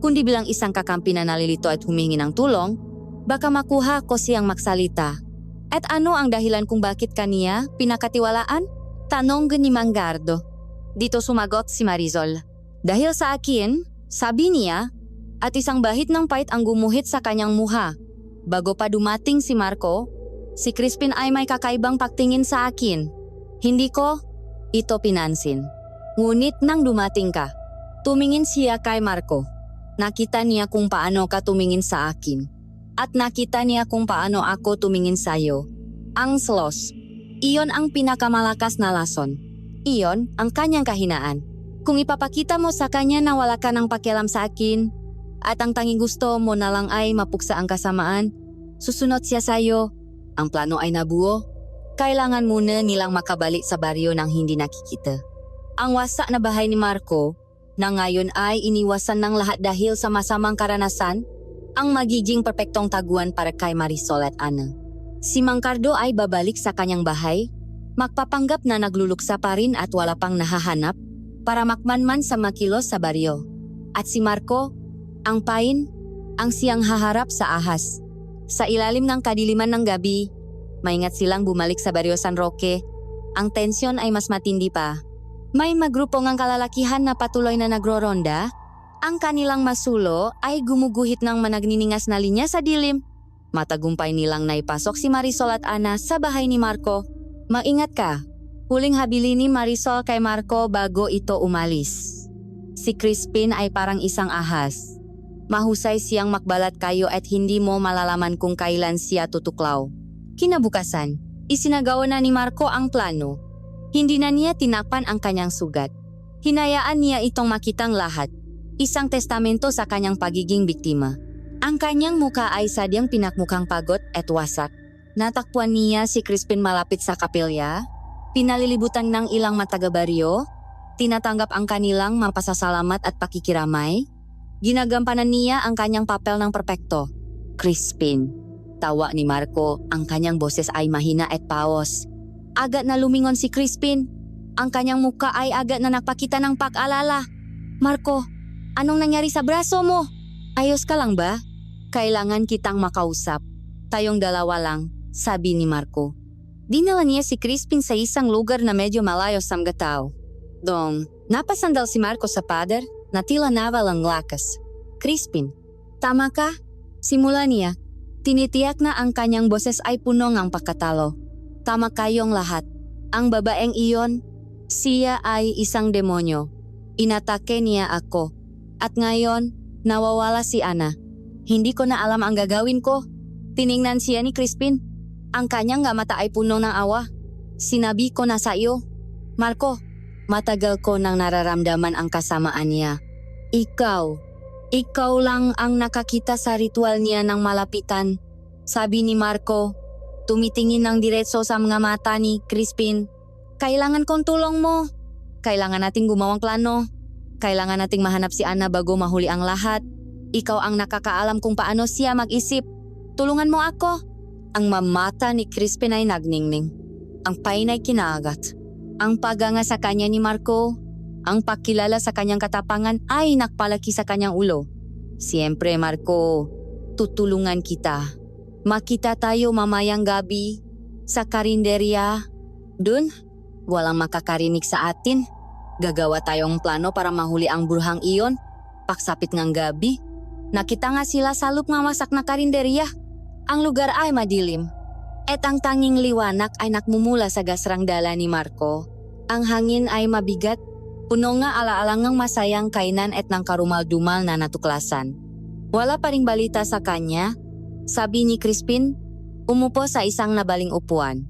kundi bilang isang kakampi na nalilito at humingi ng tulong, baka makuha ko siyang magsalita. At ano ang dahilan kung bakit kaniya pinakatiwalaan? Tanong ni Mangardo. Dito sumagot si Marisol. Dahil sa akin, sabi niya, at isang bahid ng pait ang gumuhit sa kanyang muha. Bago pa dumating si Marco, si Crispin ay may kakaibang pagtingin sa akin. Hindi ko ito pinansin. Ngunit nang dumating ka, tumingin siya kay Marco. Nakita niya kung paano ka tumingin sa akin. At nakita niya kung paano ako tumingin sa iyo. Ang selos. Iyon ang pinakamalakas na lason. Iyon ang kanyang kahinaan. Kung ipapakita mo sa kanya na wala ka ng pakialam sa akin at ang tanging gusto mo na lang ay mapuksa ang kasamaan, susunod siya sa iyo. Ang plano ay nabuo. Kailangan muna nilang makabalik sa baryo nang hindi nakikita. Ang wasak na bahay ni Marco na ngayon ay iniwasan ng lahat dahil sa masamang karanasan ang magiging perpektong taguan para kay Marisol at Ana. Si Mangardo ay babalik sa kanyang bahay, magpapanggap na nagluluksa pa rin at wala pang nahahanap para makmanman sa makilos sa baryo. At si Marco, ang pain, ang siyang haharap sa ahas. Sa ilalim ng kadiliman ng gabi, maingat silang bumalik sa baryo San Roque. Ang tensyon ay mas matindi pa. May magrupo ng kalalakihan na patuloy na nagroronda. Ang kanilang masulo ay gumuguhit ng managniningas na linya sa dilim. Matagumpay nilang naipasok si Marisol at Ana sa bahay ni Marco. Maingat ka. Huling habili ni Marisol kay Marco bago ito umalis. Si Crispin ay parang isang ahas. Mahusay siyang makbalat kayo at hindi mo malalaman kung kailan siya tutuklaw. Kinabukasan, isinagawa na ni Marco ang plano. Hindi na niya tinakpan ang kanyang sugat. Hinayaan niya itong makitang lahat. Isang testamento sa kanyang pagiging biktima. Ang kanyang muka ay sadyang pinakmukhang pagod at wasak. Natakpuan niya si Crispin malapit sa kapilya. Pinalilibutan ng ilang matagabaryo, tinatanggap ang kanilang mapasasalamat at pakikiramay. Ginagampanan niya ang kanyang papel ng perpekto. Crispin. Tawa ni Marco, ang kanyang boses ay mahina at pawos. Agad na lumingon si Crispin. Ang kanyang muka ay agad na nagpakita ng pag-alala. Marco, anong nangyari sa braso mo? Ayos ka lang ba? Kailangan kitang makausap. Tayong dalawa lang, sabi ni Marco. Dinala niya si Crispin sa isang lugar na medyo malayo sa mga tao. Doon, napasandal si Marco sa pader na tila nawalang lakas. Crispin, tama ka? Simula niya, tinitiyak na ang kanyang boses ay puno ng pagkatalo. Tama kayong lahat. Ang babaeng iyon, siya ay isang demonyo. Inatake niya ako. At ngayon, nawawala si Ana. Hindi ko na alam ang gagawin ko. Tiningnan siya ni Crispin. Ang kanyang mata ay puno ng awa. Sinabi ko na sa iyo, Marco, matagal ko nang nararamdaman ang kasamaan niya. Ikaw lang ang nakakita sa ritual niya ng malapitan. Sabi ni Marco, tumitingin ng diretso sa mga mata ni Crispin. Kailangan kong tulong mo. Kailangan nating gumawang plano. Kailangan nating mahanap si Ana bago mahuli ang lahat. Ikaw ang nakakaalam kung paano siya mag-isip. Tulungan mo ako. Ang mamata ni Crispin ay nagningning. Ang pain ay kinagat. Ang paganga sa kanya ni Marco, ang pagkilala sa kanyang katapangan ay nakpalaki sa kanyang ulo. Siyempre Marco, tutulungan kita. Makita tayo mamayang gabi sa karinderya. Dun, walang makakarinig sa atin. Gagawa tayong plano para mahuli ang bruhang iyon. Paksapit ng gabi, nakita nga sila sa loob ng masak na karinderya. Ang lugar ay madilim. At ang tanging liwanag ay nakmumula sa gasrang dala ni Marco. Ang hangin ay mabigat Puno nga ala-alangang masayang kainan at ng karumal-dumal na natuklasan. Wala pa ring balita sa kanya, sabi ni Crispin, umupo sa isang nabaling upuan.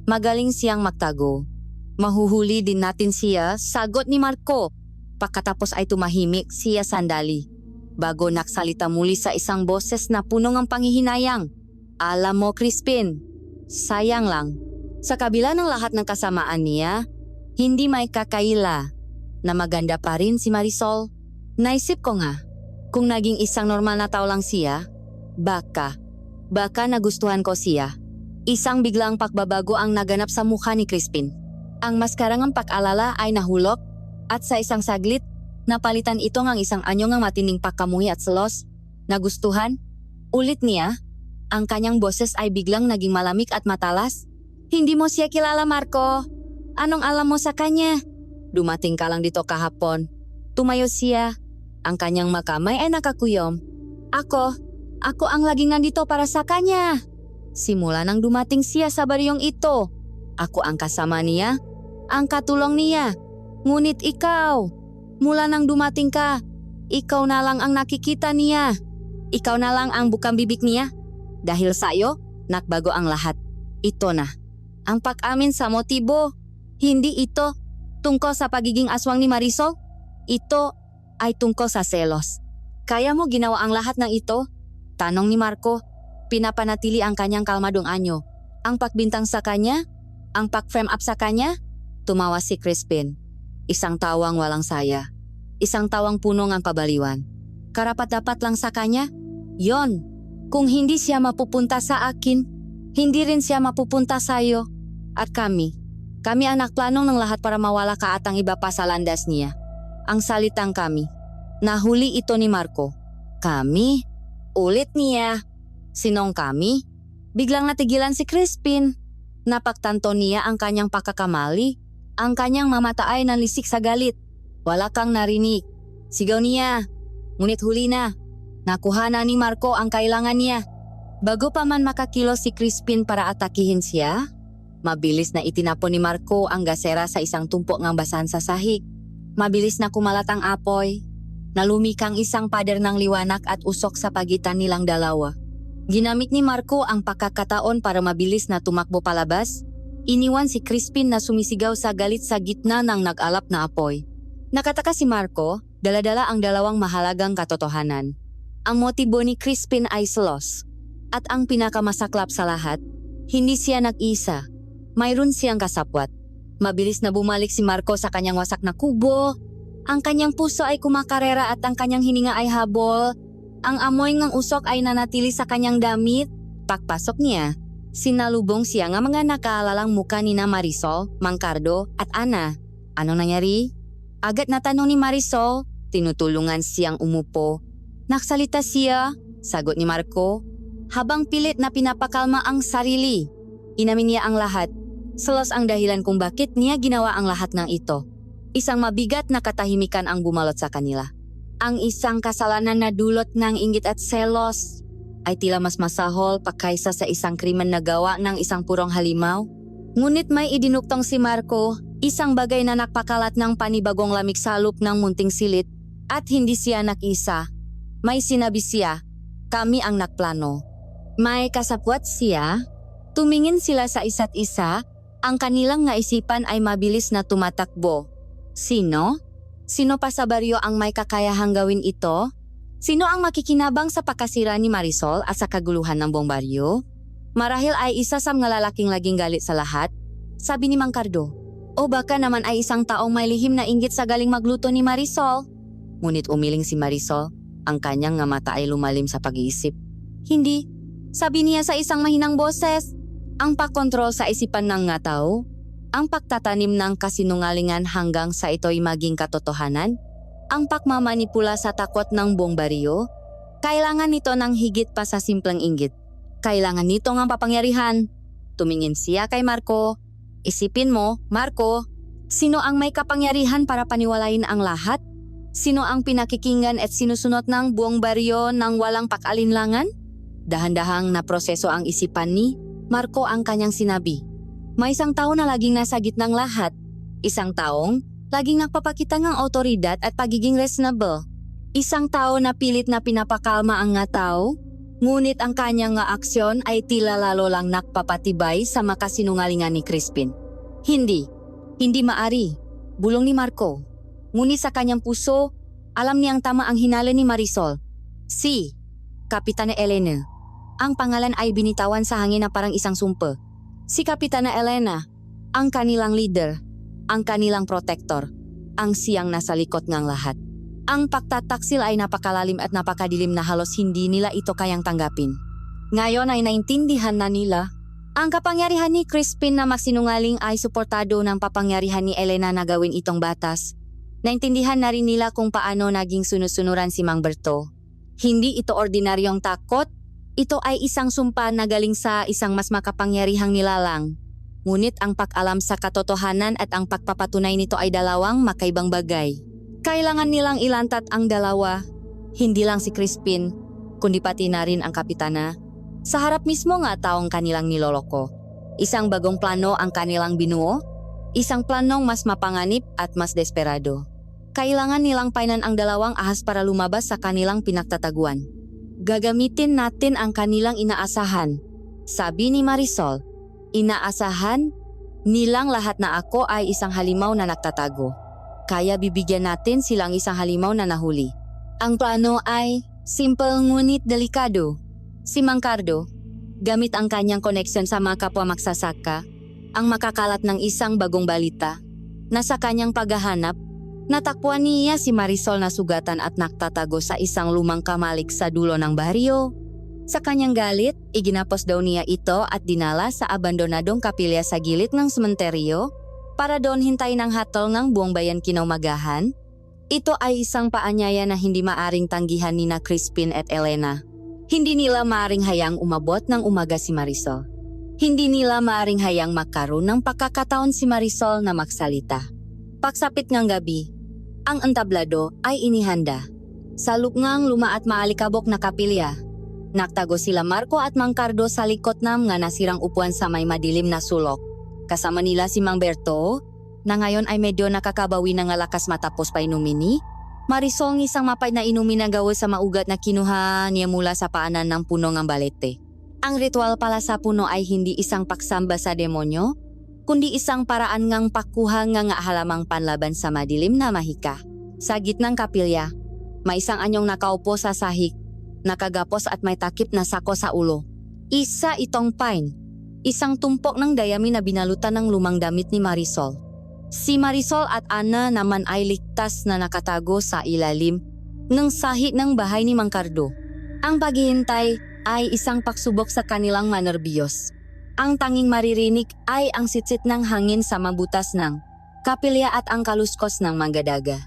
Magaling siyang magtago. Mahuhuli din natin siya, sagot ni Marco. Pagkatapos ay tumahimik siya sandali. Bago naksalita muli sa isang boses na puno ng panghihinayang. Alam mo Crispin, sayang lang. Sa kabila ng lahat ng kasamaan niya, hindi may kakaila na maganda pa rin si Marisol. Naisip ko nga, kung naging isang normal na tao lang siya, baka nagustuhan ko siya. Isang biglang pagbabago ang naganap sa mukha ni Crispin. Ang maskarangang pag-alala ay nahulog at sa isang saglit, napalitan ito ng isang anyo ng matinding pagkamuhi at selos. Nagustuhan? Ulit niya, ang kanyang boses ay biglang naging malamig at matalas. Hindi mo siya kilala, Marco. Anong alam mo sa kanya? Dumating ka lang dito kahapon. Tumayo siya. Ang kanyang makamay ay nakakuyom. Ako ang laging nandito para sa kanya. Simula nang dumating siya sa baryong ito, ako ang kasama niya, ang katulong niya. Ngunit ikaw, mula nang dumating ka, ikaw na lang ang nakikita niya. Ikaw na lang ang bukang bibig niya. Dahil sa iyo, nakbago ang lahat. Ito na. Ang pag-amin sa motibo, hindi ito tungkol sa pagiging aswang ni Marisol. Ito ay tungkol sa selos. Kaya mo ginawa ang lahat ng ito? Tanong ni Marco. Pinapanatili ang kanyang kalmadong anyo. Ang pagbintang sa kanya? Ang pag-frame up sa kanya? Tumawa si Crispin. Isang tawang walang saya. Isang tawang puno ng kabaliwan. Karapat-dapat lang sa kanya? Yon. Kung hindi siya mapupunta sa akin, hindi rin siya mapupunta sa iyo. At kami ang nakplanong ng lahat para mawala ka at ang iba pa sa landas niya. Ang salitang kami. Nahuli ito ni Marco. Kami? Ulit niya. Sinong kami? Biglang natigilan si Crispin. Napagtanto niya ang kanyang pagkakamali. Ang kanyang mamata ay nanlisik sa galit. Wala kang narinig. Sigaw niya. Ngunit huli na. Nakuha na ni Marco ang kailangan niya. Bago pa man makakilos si Crispin para atakihin siya, mabilis na itinapon ni Marco ang gasera sa isang tumpok ng basahan sa sahig. Mabilis na kumalat ang apoy. Nalumikang isang pader ng liwanag at usok sa pagitan nilang dalawa. Ginamit ni Marco ang pagkakataon para mabilis na tumakbo palabas. Iniwan si Crispin na sumisigaw sa galit sa gitna ng nag-alap na apoy. Nakataka si Marco, dala-dala ang dalawang mahalagang katotohanan. Ang motibo ni Crispin ay selos. At ang pinakamasaklap sa lahat, hindi siya nag-isa. Mayroon siyang kasapwat. Mabilis na bumalik si Marco sa kanyang wasak na kubo. Ang kanyang puso ay kumakarera at ang kanyang hininga ay habol. Ang amoy ng usok ay nanatili sa kanyang damit. Pagpasok niya, sinalubong siya ng mga nakaalalang muka ni na Marisol, Mang Cardo at Ana. Anong nangyari? Agad na tanong ni Marisol, tinutulungan siyang umupo. Naksalita siya, sagot ni Marco, habang pilit na pinapakalma ang sarili. Inamin niya ang lahat. Selos ang dahilan kung bakit niya ginawa ang lahat ng ito. Isang mabigat na katahimikan ang bumalot sa kanila. Ang isang kasalanan na dulot ng inggit at selos ay tila mas masahol pa kaysa sa isang krimen na gawa ng isang purong halimaw. Ngunit may idinuktong si Marco, isang bagay na nakpakalat ng panibagong lamig sa loob ng munting silit, at hindi siya nag-isa. May sinabi siya, kami ang nakplano. May kasapwat siya. Tumingin sila sa isa't isa, ang kanilang naisipan ay mabilis na tumatakbo. Sino? Sino pa sa baryo ang may kakayahang gawin ito? Sino ang makikinabang sa pagkasira ni Marisol at sa kaguluhan ng buong baryo? Marahil ay isa sa mga lalaking laging galit sa lahat, sabi ni Mang Cardo. O baka naman ay isang taong may lihim na inggit sa galing magluto ni Marisol. Ngunit umiling si Marisol, ang kanyang nga mata ay lumalim sa pag-iisip. Hindi, sabi niya sa isang mahinang boses. Ang pagkontrol sa isipan ng nga tao, ang pagtatanim ng kasinungalingan hanggang sa ito'y maging katotohanan, ang pagmamanipula sa takot ng buong baryo, kailangan nito ng higit pa sa simpleng inggit. Kailangan nito ng papangyarihan. Tumingin siya kay Marco. Isipin mo, Marco, sino ang may kapangyarihan para paniwalain ang lahat? Sino ang pinakikinggan at sinusunod ng buong baryo ng walang pag-alinlangan? Dahan-dahang na proseso ang isipan ni Marco ang kanyang sinabi. May isang tao na laging nasa gitnang lahat. Isang taong Laging nagpapakita ng otoridad at pagiging reasonable. Isang tao na pilit na pinapakalma ang nga tao, ngunit ang kanyang nga aksyon ay tila lalo lang nakpapatibay sa makasinungalingan ni Crispin. Hindi maari, bulong ni Marco. Ngunit sa kanyang puso, alam niyang tama ang hinala ni Marisol. Si Kapitana Elena. Ang pangalan ay binitawan sa hangin na parang isang sumpa. Si Kapitana Elena, ang kanilang leader, ang kanilang protector, ang siyang nasa likod ng lahat. Ang pagtataksil ay napakalalim at napakadilim na halos hindi nila ito kayang tanggapin. Ngayon ay naintindihan na nila. Ang kapangyarihan ni Crispin na magsinungaling ay suportado ng papangyarihan ni Elena na gawin itong batas. Naintindihan na rin nila kung paano naging sunod-sunuran si Mang Berto. Hindi ito ordinaryong takot, ito ay isang sumpa na galing sa isang mas makapangyarihang nilalang. Ngunit ang pag-alam sa katotohanan at ang pagpapatunay nito ay dalawang makaibang bagay. Kailangan nilang ilantat ang dalawa, hindi lang si Crispin, kundi pati na rin ang kapitana. Sa harap mismo nga taong kanilang niloloko. Isang bagong plano ang kanilang binuo, isang planong mas mapanganib at mas desperado. Kailangan nilang painan ang dalawang ahas para lumabas sa kanilang pinagtataguan. Gagamitin natin ang kanilang inaasahan, sabi ni Marisol. Inaasahan nilang lahat na ako ay isang halimaw na nagtatago. Kaya bibigyan natin silang isang halimaw na nahuli. Ang plano ay simple ngunit delikado. Si Mang Cardo, gamit ang kanyang koneksyon sa mga kapwa magsasaka, ang makakalat ng isang bagong balita. Nasa kanyang paghahanap, natakpuan niya si Marisol na sugatan at nagtatago sa isang lumang kamalik sa dulo ng baryo. Sa kanyang galit, iginapos daw niya ito at dinala sa abandonadong kapilya sa gilid ng sementeryo para doon hintayin ang hatol ng buong bayan kinaumagahan. Ito ay isang paanyaya na hindi maaring tanggihan ni na Crispin at Elena. Hindi nila maaring hayang umabot ng umaga si Marisol. Hindi nila maaring hayang magkaroon ng pagkakataon si Marisol na magsalita. Pagsapit ng gabi, ang entablado ay inihanda. Sa lupngang luma at maalikabok na kapilya, naktago sila Marco at Mang Cardo sa likod ng nga nasirang upuan sa may madilim na sulok. Kasama nila si Mang Berto, na ngayon ay medyo nakakabawi ng lakas matapos pa inumin ni Marisol ng isang mapay na inumin na gawa sa maugat na kinuha niya mula sa paanan ng puno ng balete. Ang ritual pala sa puno ay hindi isang pagsamba sa demonyo, kundi isang paraan ngang pakuha nga halamang panlaban sa madilim na mahika. Sa gitnang kapilya, may isang anyong nakaupo sa sahig, nakagapos at may takip na sako sa ulo. Isa itong pine, isang tumpok ng dayami na binalutan ng lumang damit ni Marisol. Si Marisol at Ana naman ay ligtas na nakatago sa ilalim ng sahig ng bahay ni Mang Cardo. Ang paghihintay ay isang pagsubok sa kanilang manerbiyos. Ang tanging maririnig ay ang sitsit ng hangin sa mabutas ng kapilya at ang kaluskos ng manggadaga.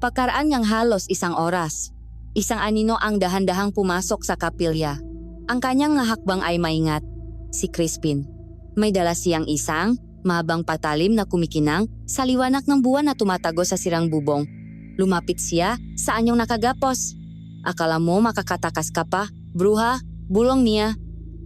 Pagkaraan niyang halos isang oras, isang anino ang dahan-dahang pumasok sa kapilya. Ang kanyang hakbang ay maingat, si Crispin. May dala siyang isang mahabang patalim na kumikinang sa liwanag ng buwan na tumatago sa sirang bubong. Lumapit siya sa anyong nakagapos. Akala mo makakatakas ka pa, bruha, bulong niya.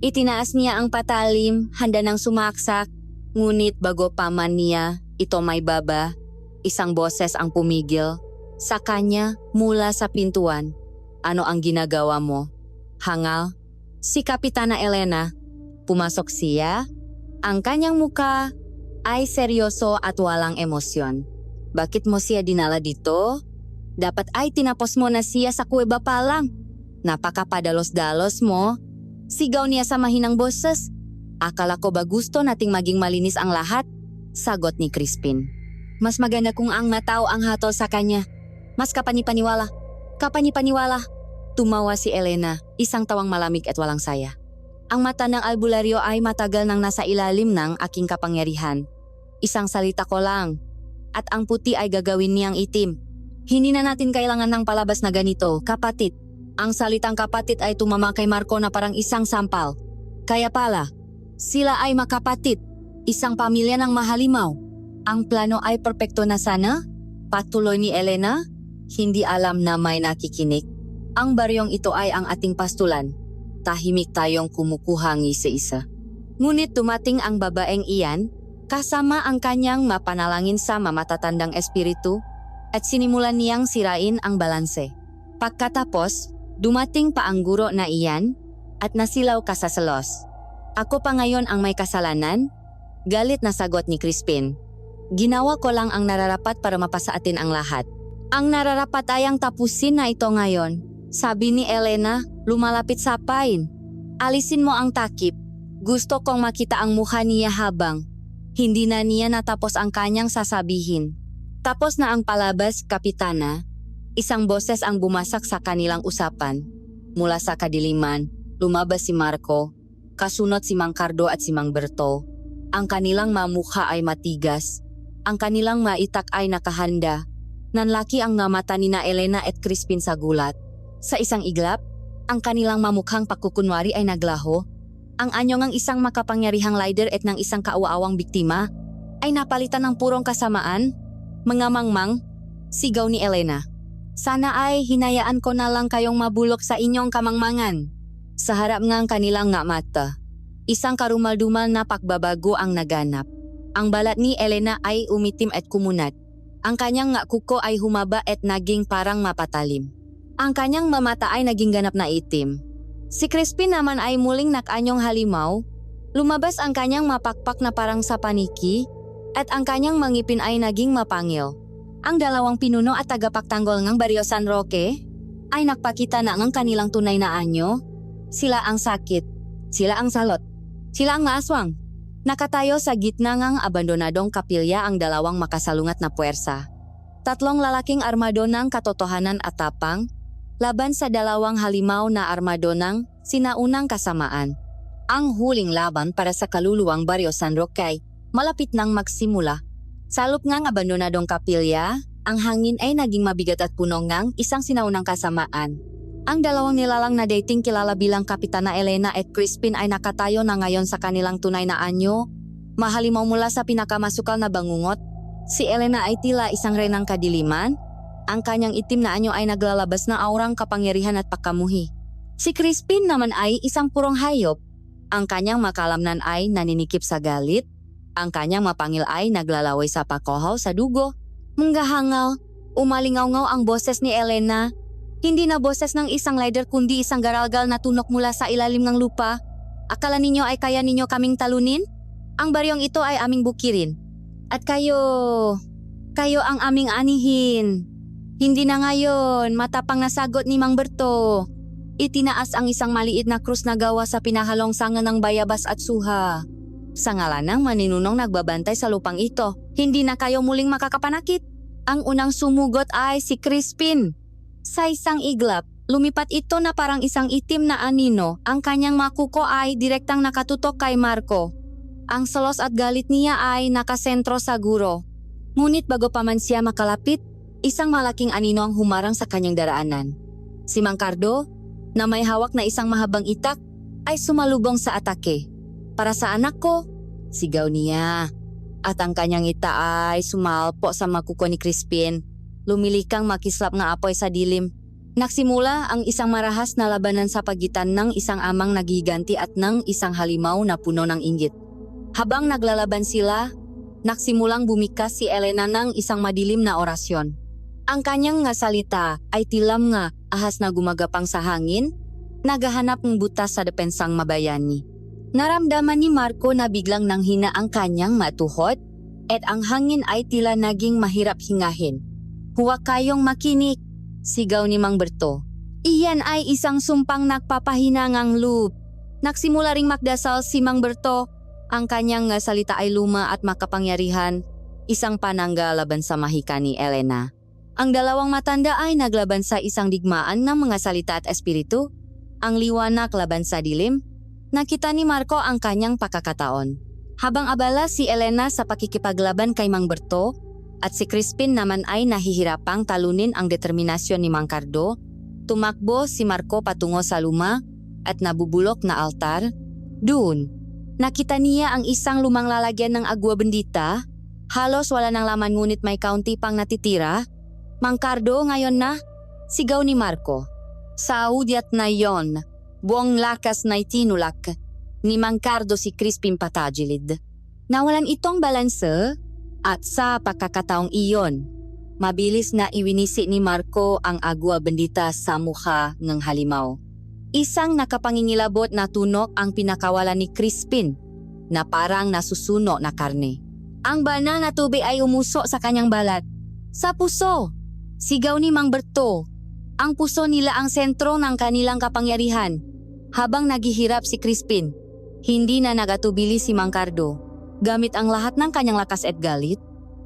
Itinaas niya ang patalim, handa ng sumaksak, ngunit bago pa man niya, ito may baba. Isang boses ang pumigil sa kanya mula sa pintuan. Ano ang ginagawa mo? Hangal? Si Kapitana Elena. Pumasok siya. Ang kanyang muka ay seryoso at walang emosyon. Bakit mo siya dinala dito? Dapat ay tinapos mo na siya sa kuweba pa lang. Napakapadalos-dalos mo. Sigaw niya sa mahinang boses. Akala ko ba gusto nating maging malinis ang lahat? Sagot ni Crispin. Mas maganda kung ang matao ang hatol sa kanya. Mas kapanipaniwala. Kapanipaniwala. Tumawa si Elena, isang tawang malamig at walang saya. Ang mata ng albularyo ay matagal nang nasa ilalim ng aking kapangyarihan. Isang salita ko lang. At ang puti ay gagawin niyang itim. Hindi na natin kailangan ng palabas na ganito, kapatid. Ang salitang kapatid ay tumama kay Marco na parang isang sampal. Kaya pala, sila ay makapatid. Isang pamilya ng mahalimaw. Ang plano ay perpekto na sana? Patuloy ni Elena. Hindi alam na may nakikinig. Ang baryong ito ay ang ating pastulan. Tahimik tayong kumukuha ng isa-isa. Ngunit dumating ang babaeng iyan, kasama ang kanyang mapanalangin sa mamatatandang espiritu at sinimulan niyang sirain ang balanse. Pagkatapos, dumating pa ang guro na iyan at nasilaw ka sa selos. Ako pa ngayon ang may kasalanan? Galit na sagot ni Crispin. Ginawa ko lang ang nararapat para mapasaatin ang lahat. Ang nararapat ay ang tapusin na ito ngayon, sabi ni Elena, lumalapit sa pain. Alisin mo ang takip. Gusto kong makita ang mukha niya habang hindi na niya natapos ang kanyang sasabihin. Tapos na ang palabas, Kapitana. Isang boses ang bumasak sa kanilang usapan. Mula sa kadiliman, lumabas si Marco, kasunod si Mang Cardo at si Mang Berto. Ang kanilang mamukha ay matigas. Ang kanilang maitak ay nakahanda. Nanlaki ang nga mata ni na Elena at Crispin sa gulat. Sa isang iglap, ang kanilang mamukhang pakukunwari ay naglaho. Ang anyo ng isang makapangyarihang leader at ng isang kaawa-awang biktima ay napalitan ng purong kasamaan. Mga mangmang, sigaw ni Elena. Sana ay hinayaan ko na lang kayong mabulok sa inyong kamangmangan. Sa harap ng kanilang nga mata, isang karumal-dumal na pagbabago ang naganap. Ang balat ni Elena ay umitim at kumunat. Ang kanyang nga kuko ay humaba at naging parang mapatalim. Ang kanyang mamata ay naging ganap na itim. Si Crispin naman ay muling nakanyong halimaw. Lumabas ang kanyang mapakpak na parang sa paniki at ang kanyang mangipin ay naging mapangil. Ang dalawang pinuno at tagapagtanggol ng Barrio San Roque ay nagpakita na ng kanilang tunay na anyo. Sila ang sakit, sila ang salot, sila ang maaswang. Nakatayo sa gitna ng abandonadong kapilya ang dalawang makasalungat na puwersa. Tatlong lalaking armado ng katotohanan at tapang, laban sa dalawang halimaw na armado ng sinaunang kasamaan. Ang huling laban para sa kaluluwang Barrio San Roque malapit nang magsimula. Sa loob ng abandonadong kapilya, ang hangin ay naging mabigat at puno ng isang sinaunang kasamaan. Ang dalawang nilalang na dating kilala bilang Kapitana Elena at Crispin ay nakatayo na ngayon sa kanilang tunay na anyo. Mahalimaw mula sa pinakamasukal na bangungot, si Elena ay tila isang renang kadiliman. Ang kanyang itim na anyo ay naglalabas na aurang kapangyarihan at pagkamuhi. Si Crispin naman ay isang purong hayop. Ang kanyang makalamnan ay naninikip sa galit. Ang kanyang mapangil ay naglalaway sa pakohaw sa dugo. Munggahangaw, umalingaw-ngaw ang boses ni Elena. Hindi na boses ng isang leader kundi isang garalgal na tunok mula sa ilalim ng lupa. Akala ninyo ay kaya ninyo kaming talunin? Ang baryong ito ay aming bukirin. At kayo ang aming anihin. Hindi na ngayon, matapang na sagot ni Mang Berto. Itinaas ang isang maliit na krus na gawa sa pinahalong sanga ng bayabas at suha. Sa ngalan ng maninunong nagbabantay sa lupang ito, hindi na kayo muling makakapanakit. Ang unang sumugot ay si Crispin. Sa isang iglap, lumipat ito na parang isang itim na anino. Ang kanyang makuko ay direktang nakatutok kay Marco. Ang selos at galit niya ay nakasentro sa guro. Ngunit bago pa man siya makalapit, isang malaking anino ang humarang sa kanyang daraanan. Si Mang Cardo, na may hawak na isang mahabang itak, ay sumalubong sa atake. Para sa anak ko, sigaw niya. At ang kanyang ita ay sumalpo sa makuko ni Crispin. Lumilikang makislap ng apoy sa dilim. Nagsimula ang isang marahas na labanan sa pagitan ng isang amang naghiganti at ng isang halimaw na puno ng inggit. Habang naglalaban sila, nagsimulang bumikas si Elena ng isang madilim na orasyon. Ang kanyang nga salita ay tilam nga ahas na gumagapang sa hangin, naghahanap ng butas sa depensang mabayani. Naramdaman ni Marco na biglang nanghina ang kanyang matuhod at ang hangin ay tila naging mahirap hingahin. Huwag kayong makinig, sigaw ni Mang Berto. Iyan ay isang sumpang nagpapahinangang loop. Nagsimula ring magdasal si Mang Berto. Ang kanyang salita ay luma at makapangyarihan, isang panangga laban sa mahika ni Elena. Ang dalawang matanda ay naglaban sa isang digmaan ng mga salita at espiritu. Ang liwanag laban sa dilim. Nakita ni Marco ang kanyang pakakataon. Habang abala si Elena sa pakikipaglaban kay Mang Berto, at si Crispin naman ay nahihirapang talunin ang determinasyon ni Mang Cardo, tumakbo si Marco patungo sa luma at nabubulok na altar. Doon, nakita niya ang isang lumang lalagyan ng agwa bendita. Halos wala ng laman ngunit may kaunti pang natitira. Mang Cardo, ngayon na, sigaw ni Marco. Sa udyat na yon, buong lakas na itinulak ni Mang Cardo si Crispin patagilid. Nawalan itong balanse at sa pagkakataong iyon, mabilis na iwinisi ni Marco ang agwa bendita sa mukha ng halimaw. Isang nakapangingilabot na tunok ang pinakawalan ni Crispin na parang nasusuno na karne. Ang banal na tubig ay umuso sa kanyang balat. Sa puso! Sigaw ni Mang Berto. Ang puso nila ang sentro ng kanilang kapangyarihan. Habang naghihirap si Crispin, hindi na nagatubili si Mang Cardo. Gamit ang lahat ng kanyang lakas at galit,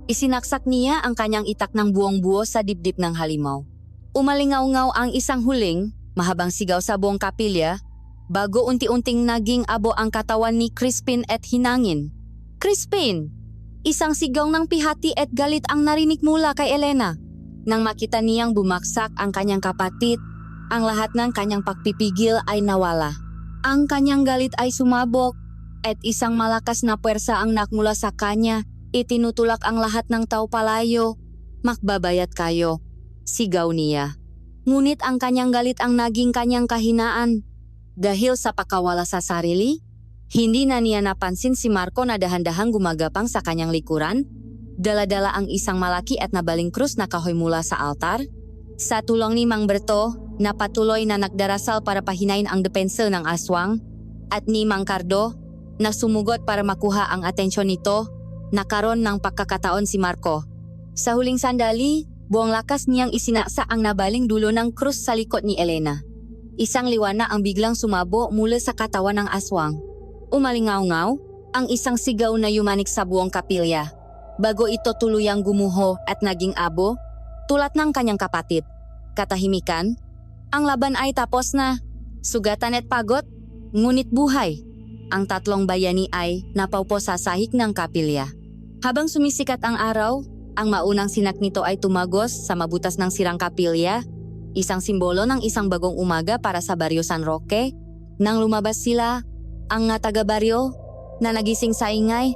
isinaksak niya ang kanyang itak ng buong-buo sa dibdib ng halimaw. Umalingaw-ngaw ang isang huling, mahabang sigaw sa buong kapilya, bago unti-unting naging abo ang katawan ni Crispin at hinangin. Crispin! Isang sigaw ng pihati at galit ang narinig mula kay Elena. Nang makita niyang bumaksak ang kanyang kapatid, ang lahat ng kanyang pagpipigil ay nawala. Ang kanyang galit ay sumabog at isang malakas na puwersa ang nakmula sa kanya. Itinutulak ang lahat ng tao palayo. Makbabayat kayo, sigaw niya. Ngunit ang kanyang galit ang naging kanyang kahinaan. Dahil sa pagkawala sa sarili, hindi na niya napansin si Marco na dahan-dahang gumagapang sa kanyang likuran. Dala-dala ang isang malaki at nabaling krus na kahoy mula sa altar. Sa tulong ni Mang Berto, na patuloy na nagdarasal para pahinain ang depensa ng aswang, at ni Mang Cardo, na sumugot para makuha ang atensyon nito, nakaroon ng pagkakataon si Marco. Sa huling sandali, buong lakas niyang isinaksa ang nabaling dulo ng krus sa likod ni Elena. Isang liwanag ang biglang sumabo mula sa katawan ng aswang. Umalingaw-ngaw, ang isang sigaw na yumanik sa buong kapilya. Bago ito tuluyang gumuho at naging abo, tulad ng kanyang kapatid. Katahimikan, ang laban ay tapos na. Sugatan at pagod, ngunit buhay. Ang tatlong bayani ay napaupo sa sahig ng kapilya. Habang sumisikat ang araw, ang maunang sinak nito ay tumagos sa mabutas ng sirang kapilya, isang simbolo ng isang bagong umaga para sa Baryo San Roque. Nang lumabas sila, ang taga-baryo na nagising sa ingay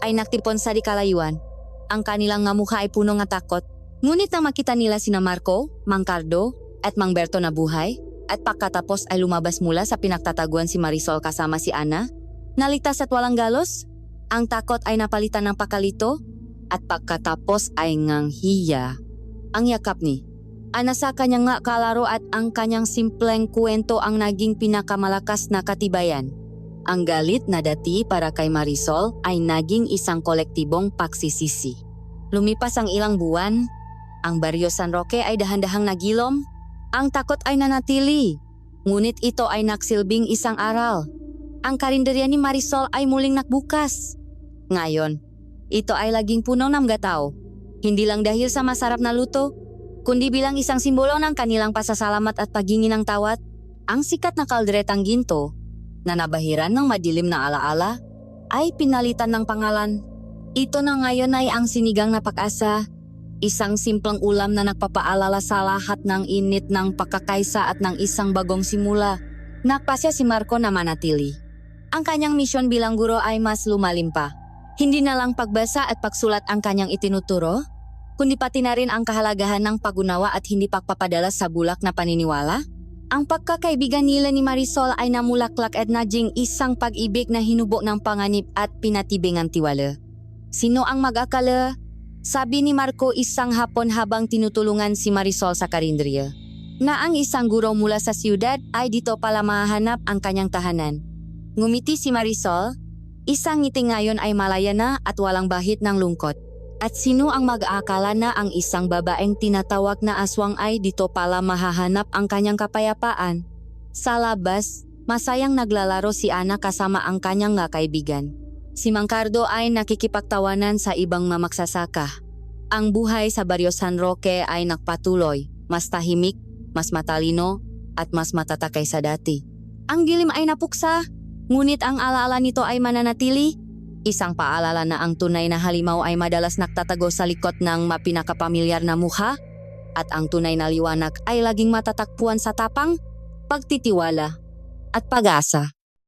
ay nagtipon sa di kalayuan. Ang kanilang nga mukha ay puno nga takot. Ngunit nang makita nila sina Marco, Mang Cardo at Mang Berto na buhay, at pagkatapos ay lumabas mula sa pinagtataguan si Marisol kasama si Ana, naligtas at walang galos, ang takot ay napalitan ng pakalito, at pagkatapos ay ngang hiya. Ang yakap ni Ana sa kanyang nga kalaro at ang kanyang simpleng kwento ang naging pinakamalakas na katibayan. Ang galit na dati para kay Marisol ay naging isang kolektibong pagsisisi. Lumipas ang ilang buwan, ang Baryo San Roque ay dahan-dahang nagilom. Ang takot ay nanatili, ngunit ito ay naksilbing isang aral. Ang karinderya ni Marisol ay muling nakbukas. Ngayon, ito ay laging puno ng gataw. Hindi lang dahil sa masarap na luto, kundi bilang isang simbolo ng kanilang pasasalamat at paghingi ng tawad. Ang sikat na kalderetang ginto, na nabahiran ng madilim na alaala, ay pinalitan ng pangalan. Ito na ngayon ay ang sinigang na pag-asa. Isang simpleng ulam na nagpapaalala sa lahat ng init ng pagkakaisa at ng isang bagong simula. Nagpasya si Marco na manatili. Ang kanyang misyon bilang guro ay mas lumalim pa. Hindi na lang pagbasa at pagsulat ang kanyang itinuturo, kundi pati na rin ang kahalagahan ng pag-unawa at hindi pagpapadala sa bulak na paniniwala. Ang pagkakaibigan nila ni Marisol ay namulaklak at naging isang pag-ibig na hinubo ng panganib at pinatibingang tiwala. Sino ang mag-akala? Sabi ni Marco isang hapon habang tinutulungan si Marisol sa karinderya, na ang isang guro mula sa siyudad ay dito pala mahahanap ang kanyang tahanan. Ngumiti si Marisol, isang ngiti ngayon ay malaya na at walang bahid ng lungkot. At sino ang mag-aakala na ang isang babaeng tinatawag na aswang ay dito pala mahahanap ang kanyang kapayapaan? Sa labas, masayang naglalaro si Ana kasama ang kanyang nga kaibigan. Si Mang Cardo ay nakikipagtawanan sa ibang mamagsasaka. Ang buhay sa Baryo San Roque ay nagpatuloy, mas tahimik, mas matalino, at mas matatakay sa dati. Ang dilim ay napuksa, ngunit ang alaala nito ay mananatili. Isang paalala na ang tunay na halimaw ay madalas nagtatago sa likod ng mapinakapamilyar na mukha, at ang tunay na liwanag ay laging matatakpuan sa tapang, pagtitiwala, at pag-asa.